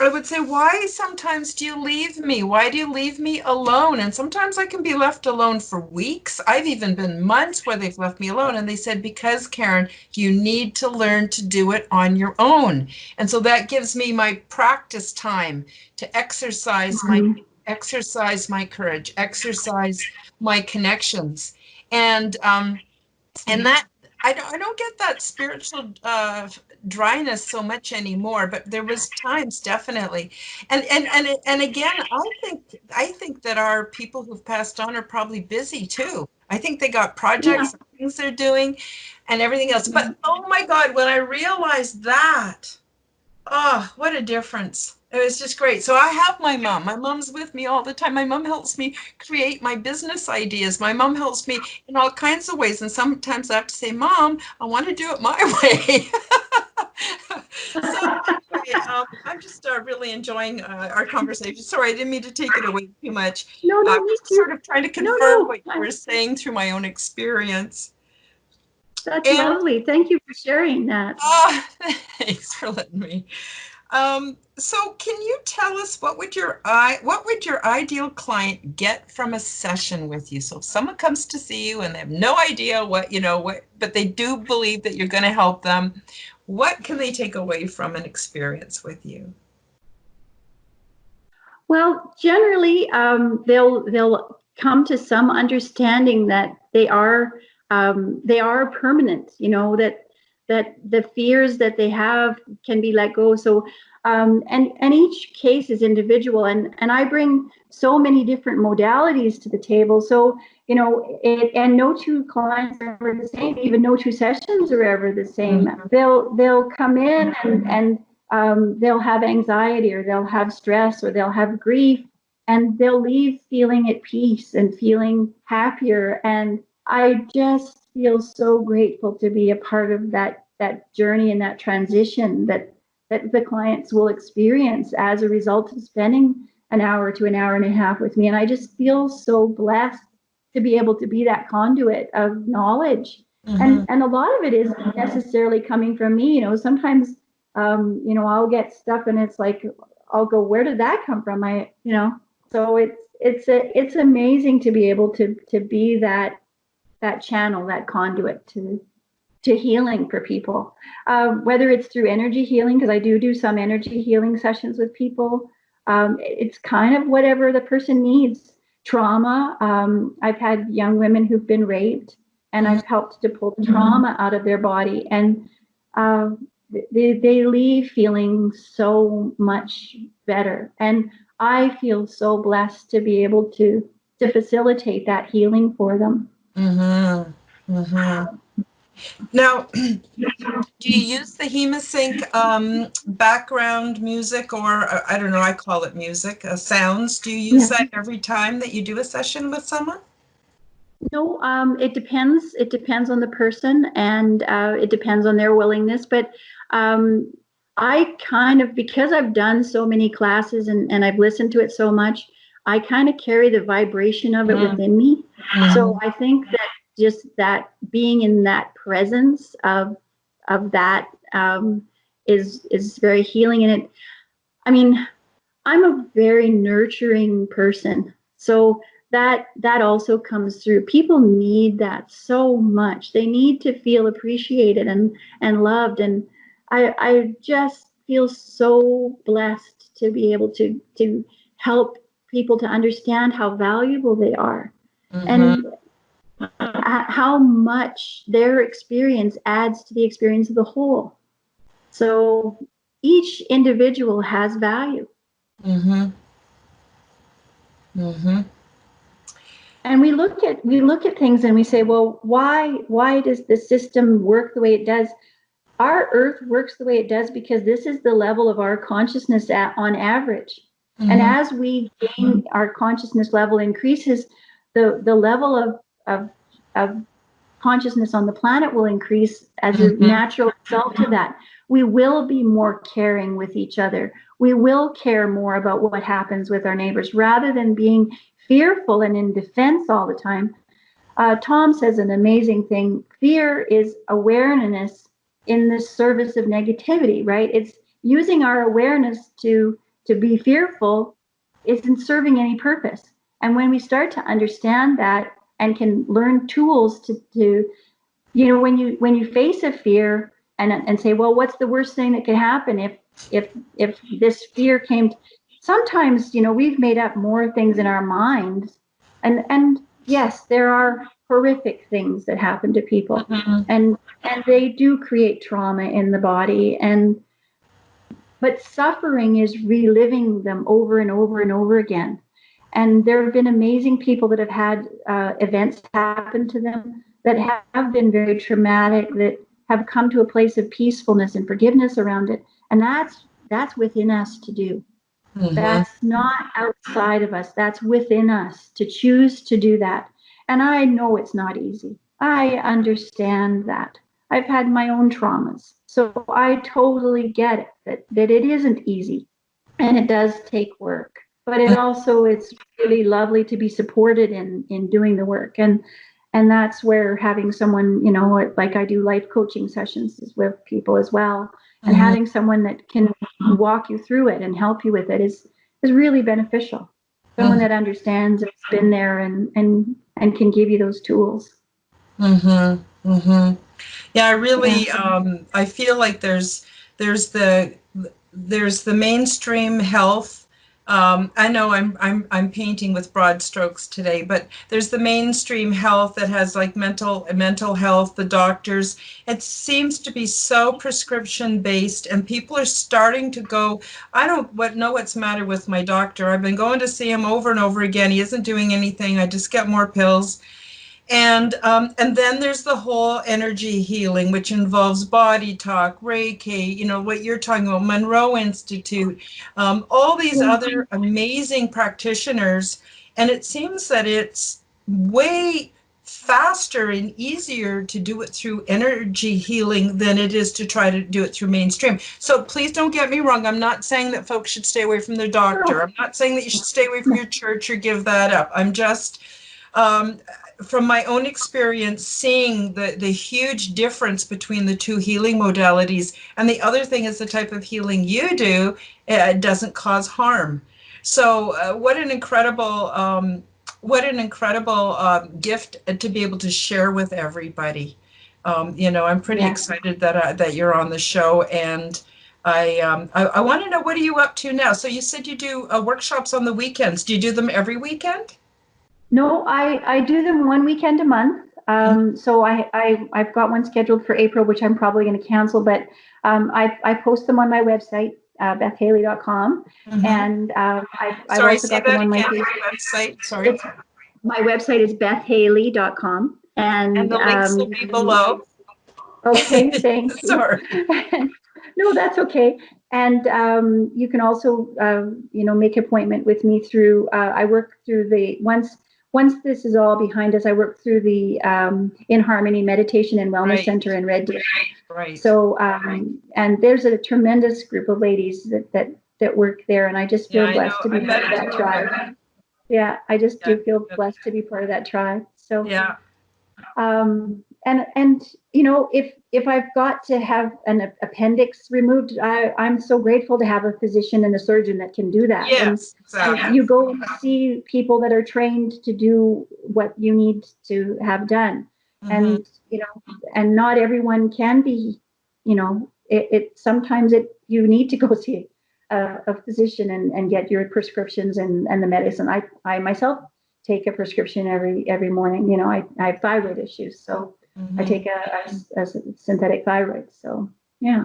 I would say, why sometimes do you leave me? Why do you leave me alone? And sometimes I can be left alone for weeks. I've even been months where they've left me alone. And they said, because Karen, you need to learn to do it on your own. And so that gives me my practice time to mhm, exercise my courage, exercise my connections. And and yeah, that I don't get that spiritual dryness so much anymore, but there was times definitely. And again, I think that our people who've passed on are probably busy too. I think they got yeah, projects, things they're doing, and everything else. But yeah. oh my God, when I realized that, oh, what a difference. It was just great. So I have my mom. My mom's with me all the time. My mom helps me create my business ideas. My mom helps me in all kinds of ways. And sometimes I have to say, Mom, I want to do it my way. So anyway, I'm just really enjoying our conversation. Sorry, I didn't mean to take it away too much. No, I no, was me just too. sort of trying to No, confirm no, what you were saying through my own experience. that's And lovely. Thank you for sharing that. thanks for letting me. So can you tell us what would your ideal client get from a session with you? So if someone comes to see you and they have no idea what, but they do believe that you're going to help them, what can they take away from an experience with you? Well, generally, they'll come to some understanding that they are permanent. That that the fears that they have can be let go. So and each case is individual, and I bring so many different modalities to the table. So and no two clients are ever the same. Even no two sessions are ever the same. They'll come in and they'll have anxiety, or they'll have stress, or they'll have grief, and they'll leave feeling at peace and feeling happier. And I just feel so grateful to be a part of that journey and that transition that the clients will experience as a result of spending an hour to an hour and a half with me. And I just feel so blessed to be able to be that conduit of knowledge. And a lot of it isn't necessarily coming from me. Sometimes I'll get stuff and it's like, I'll go, where did that come from? So it's amazing to be able to be that channel, that conduit to healing for people, whether it's through energy healing, because I do some energy healing sessions with people. It's kind of whatever the person needs. Trauma. I've had young women who've been raped, and I've helped to pull trauma out of their body, and they leave feeling so much better. And I feel so blessed to be able to facilitate that healing for them. Now, do you use the HemoSync background music, or I don't know, I call it music, sounds? Do you use that every time that you do a session with someone? No, it depends. It depends on the person, and it depends on their willingness. But I kind of, because I've done so many classes and I've listened to it so much, I kind of carry the vibration of it within me. So I think that just that being in that presence of that is very healing. And I mean, I'm a very nurturing person, so that also comes through. People need that so much. They need to feel appreciated and loved, and I just feel so blessed to be able to help people to understand how valuable they are, and how much their experience adds to the experience of the whole. So each individual has value. And we look at things and we say, well, why does the system work the way it does? Our earth works the way it does because this is the level of our consciousness on average. And as we gain, our consciousness level increases, the level of consciousness on the planet will increase as a natural result of that. We will be more caring with each other. We will care more about what happens with our neighbors rather than being fearful and in defense all the time. Tom says an amazing thing. Fear is awareness in the service of negativity, right? It's using our awareness to be fearful isn't serving any purpose. And when we start to understand that and can learn tools to when you face a fear and say, well, what's the worst thing that could happen if this fear came? Sometimes, we've made up more things in our minds, and yes, there are horrific things that happen to people, and they do create trauma in the body, but suffering is reliving them over and over and over again. And there have been amazing people that have had events happen to them that have been very traumatic, that have come to a place of peacefulness and forgiveness around it. And that's within us to do. That's not outside of us. That's within us to choose to do that. And I know it's not easy. I understand that. I've had my own traumas. So I totally get it, that it isn't easy. And it does take work. But it's really lovely to be supported in doing the work. And that's where having someone, like I do life coaching sessions with people as well. And having someone that can walk you through it and help you with it is really beneficial. Someone that understands and has been there and can give you those tools. Yeah, I really, I feel like there's the mainstream health I know I'm painting with broad strokes today, but there's the mainstream health that has like mental health, the doctors. It seems to be so prescription based, and people are starting to go, I don't know what's the matter with my doctor. I've been going to see him over and over again. He isn't doing anything. I just get more pills. And then there's the whole energy healing, which involves body talk, Reiki, what you're talking about, Monroe Institute, all these Yeah. other amazing practitioners. And it seems that it's way faster and easier to do it through energy healing than it is to try to do it through mainstream. So please don't get me wrong. I'm not saying that folks should stay away from their doctor. I'm not saying that you should stay away from your church or give that up. I'm just um, from my own experience, seeing the huge difference between the two healing modalities. And the other thing is the type of healing you do doesn't cause harm. So what an incredible gift to be able to share with everybody. I'm pretty Yeah. excited that you're on the show, and I want to know, what are you up to now? So you said you do workshops on the weekends. Do you do them every weekend? No, I do them one weekend a month. So I've got one scheduled for April, which I'm probably going to cancel, but I post them on my website, bethhaley.com. Mhm. And I've Sorry, also say got them that on my again. Facebook. Your website. Sorry. My website is bethhaley.com. And And the links will be below. okay, thank you. Sorry. No, that's okay. And you can also, make an appointment with me through. I work through the once this is all behind us. I work through the In Harmony Meditation and Wellness Right. Center in Red Deer. Right. So, and there's a tremendous group of ladies that work there, and I just Yeah, feel I know. blessed to I be part met of a few that of tribe. them. Yeah, I just Yeah. do feel blessed to be part of that tribe. So, Yeah. and if I've got to have an appendix removed, I'm so grateful to have a physician and a surgeon that can do that. Yes, And exactly. you go and see people that are trained to do what you need to have done. Mhm. And and not everyone can be, it sometimes you need to go see a physician and get your prescriptions and the medicine. I myself take a prescription every morning. I have thyroid issues, so I Mhm. take a synthetic thyroid. So yeah,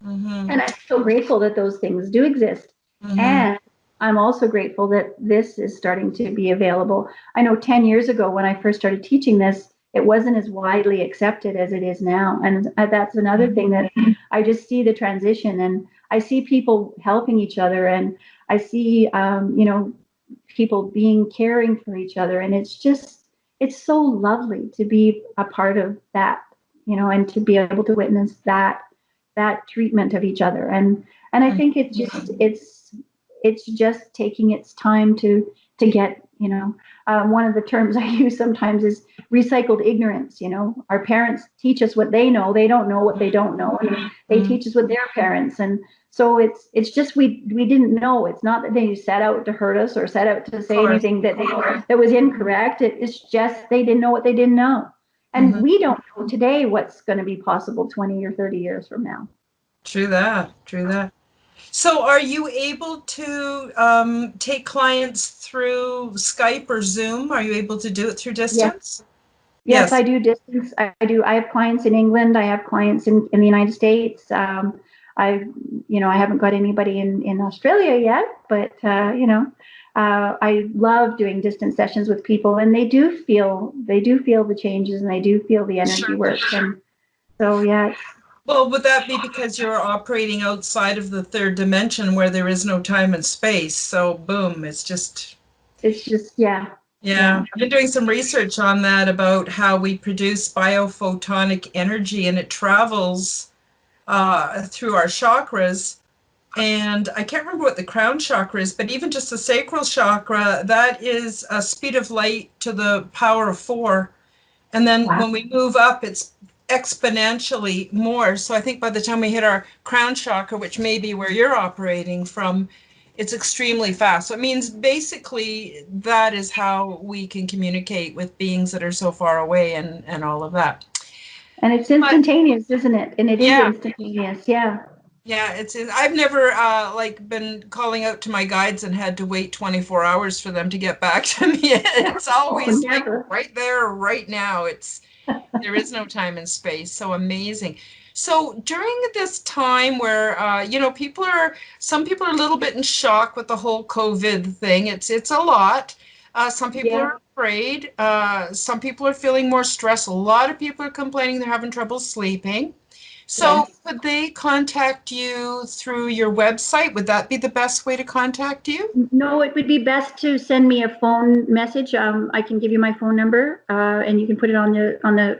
Mhm. and I'm so grateful that those things do exist. Mhm. And I'm also grateful that this is starting to be available. I know 10 years ago when I first started teaching this, it wasn't as widely accepted as it is now. And that's another thing that I just see the transition, and I see people helping each other, and I see, people being caring for each other. And it's so lovely to be a part of that, and to be able to witness that treatment of each other. And I think it's just taking its time to get, one of the terms I use sometimes is recycled ignorance. Our parents teach us what they know. They don't know what they don't know, and they teach us what their parents. And so it's just we didn't know. It's not that they set out to hurt us or set out to say anything that was incorrect. It's just they didn't know what they didn't know. And Mhm. we don't know today what's going to be possible 20 or 30 years from now. True that. True that. So are you able to take clients through Skype or Zoom? Are you able to do it through Yes, distance? yes, I Yes. do distance. I do. I have clients in England. I have clients in the United States. I, I haven't got anybody in Australia yet, but I love doing distance sessions with people, and they do feel the changes, and they do feel the energy Sure. works. And so, yeah, Well, would that be because you're operating outside of the third dimension where there is no time and space? So, boom, it's just, it's just, yeah, yeah. yeah. I've been doing some research on that about how we produce biophotonic energy, and it travels through our chakras. And I can't remember what the crown chakra is, but even just the sacral chakra, that is a speed of light to the power of 4. And then Wow. when we move up, it's exponentially more. So I think by the time we hit our crown chakra, which may be where you're operating from, it's extremely fast. So it means basically that is how we can communicate with beings that are so far away, and all of that. And it's But instantaneous, isn't it? And it is yeah, instantaneous. Yeah. Yeah, I've never like been calling out to my guides and had to wait 24 hours for them to get back to me. It's Oh, always like never. right there, right now. There is no time and space. So amazing. So during this time where some people are a little bit in shock with the whole COVID thing. It's a lot. Some people Yeah. are afraid. Some people are feeling more stress. A lot of people are complaining they're having trouble sleeping. So Yes. could they contact you through your website? Would that be the best way to contact you? No, it would be best to send me a phone message. I can give you my phone number, and you can put it on the Okay,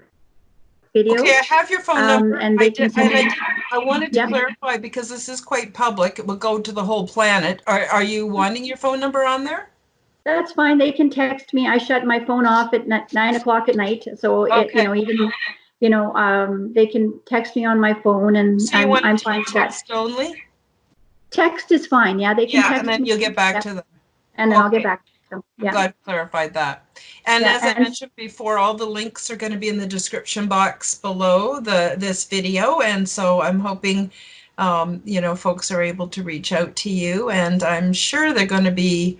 video, I have your phone number. and they can send me. I wanted to Yep, clarify because this is quite public. It will go to the whole planet. Are you wanting your phone number on there? that's fine. They can text me. I shut my phone off at 9 o'clock at night, so Okay. even they can text me on my phone, and So you I'm want I'm it to fine be with that. text only? Text is fine. Yeah, they can Yeah, and text then me. you'll get back Yep, to them. and then I'll get Okay. back to them. I'm Yeah, glad you clarified that. And yeah, as I mentioned before, all the links are going to be in the description box below this video. And so I'm hoping, folks are able to reach out to you. And I'm sure they're going to be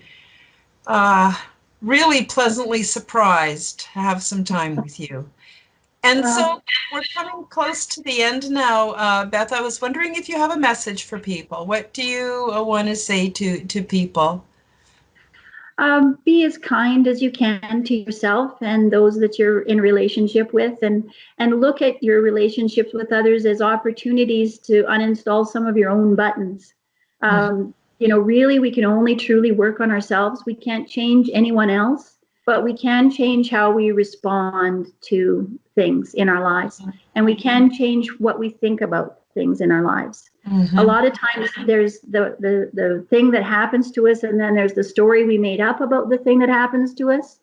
uh, really pleasantly surprised to have some time with you. And well, so we're coming close to the end now. Beth, I was wondering if you have a message for people. What do you want to say to people? be as kind as you can to yourself and those that you're in relationship with, and look at your relationships with others as opportunities to uninstall some of your own buttons. Really, we can only truly work on ourselves. We can't change anyone else, but we can change how we respond to things in our lives, and we can change what we think about things in our lives. A Mhm. lot of times there's the thing that happens to us, and then there's the story we made up about the thing that happens to us,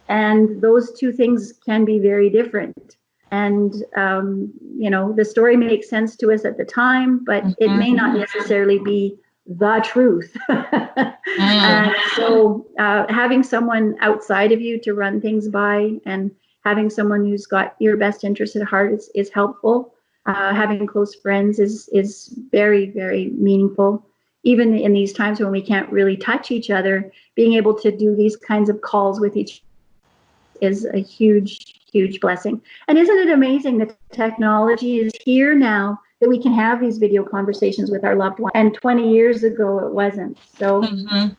and those two things can be very different. And the story makes sense to us at the time, but it Mhm. may not necessarily be the truth. Mm. And so having someone outside of you to run things by, and having someone who's got your best interest at heart is helpful. Having close friends is very, very meaningful. Even in these times when we can't really touch each other, being able to do these kinds of calls with each is a huge, huge blessing. And isn't it amazing that technology is here now, that we can have these video conversations with our loved ones? And 20 years ago, it wasn't. So Mhm.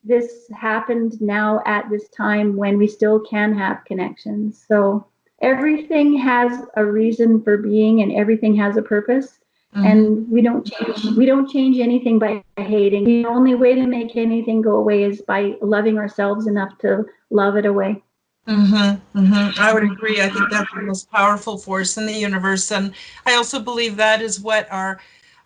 this happened now at this time when we still can have connections. So everything has a reason for being, and everything has a purpose. Mhm. And we don't change anything by hating. The only way to make anything go away is by loving ourselves enough to love it away. Mhm. Mhm. I would agree. I think that's the most powerful force in the universe, and I also believe that is what our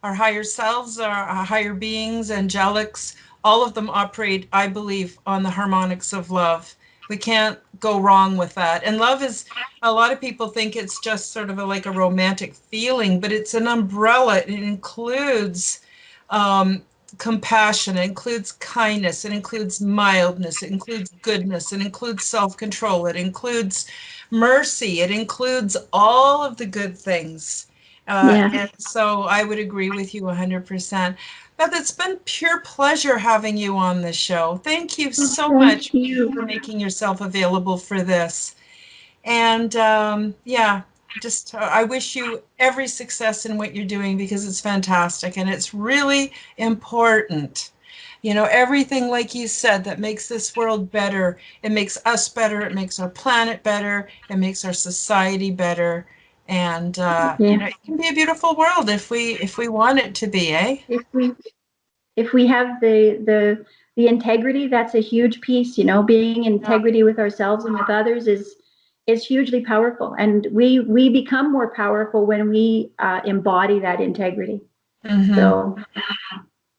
higher selves, our higher beings, angelics, all of them operate, I believe, on the harmonics of love. We can't go wrong with that. And love is, a lot of people think it's just sort of like a romantic feeling, but it's an umbrella. It includes um, compassion, it includes kindness, it includes mildness, it includes goodness, it includes self-control, it includes mercy, it includes all of the good things. Yeah. And so I would agree with you 100%. Beth, it's been pure pleasure having you on the show. Thank you Well, so thank much you. for making yourself available for this. And yeah, just I wish you every success in what you're doing because it's fantastic and it's really important. Everything, like you said, that makes this world better, it makes us better, it makes our planet better, it makes our society better. And Yeah. it can be a beautiful world if we want it to be, eh? If we if we have the integrity, that's a huge piece. Being in Yeah. integrity with ourselves and with others is hugely powerful, and we become more powerful when we embody that integrity. Mm-hmm. So,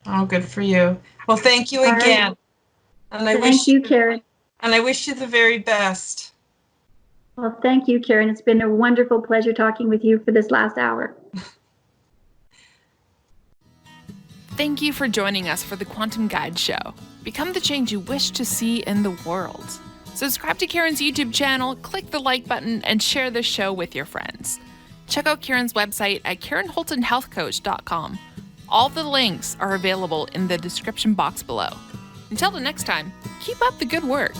Oh, good for you. Well, thank you all right. again, and I Thank wish you, you Karen. and I wish you the very best. Well, thank you, Karen. It's been a wonderful pleasure talking with you for this last hour. Thank you for joining us for the Quantum Guide Show. Become the change you wish to see in the world. Subscribe to Karen's YouTube channel, click the like button, and share this show with your friends. Check out Karen's website at KarenHoltonHealthCoach.com. All the links are available in the description box below. Until the next time, keep up the good work.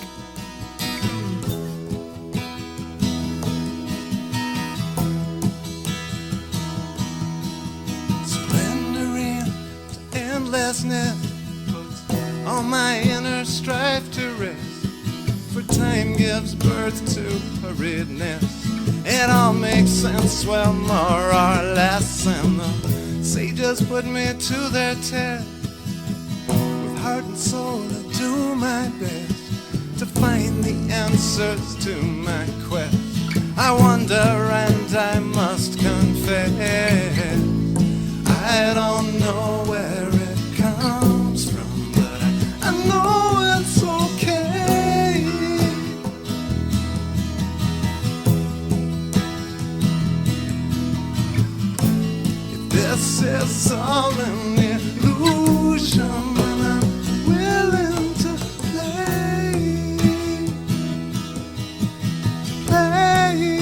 Surrendering to endlessness puts all my inner strife to rest. For time gives birth to hurriedness. It all makes sense, well, more or less. And the sages put me to their test. With heart and soul, I do my best to find the answers to my quest. I wonder and I must confess, I don't know where it comes from, but I know it's okay. If this is all an illusion, then I'm willing to play. Play.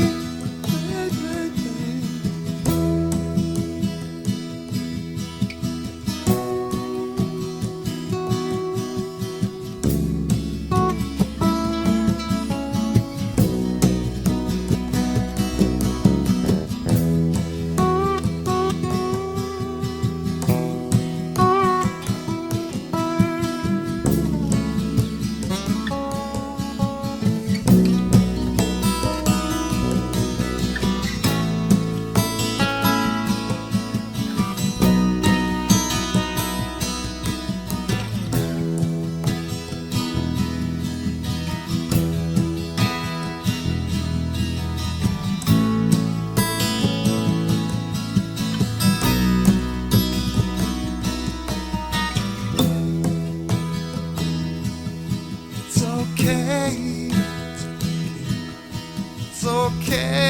It's okay. It's okay.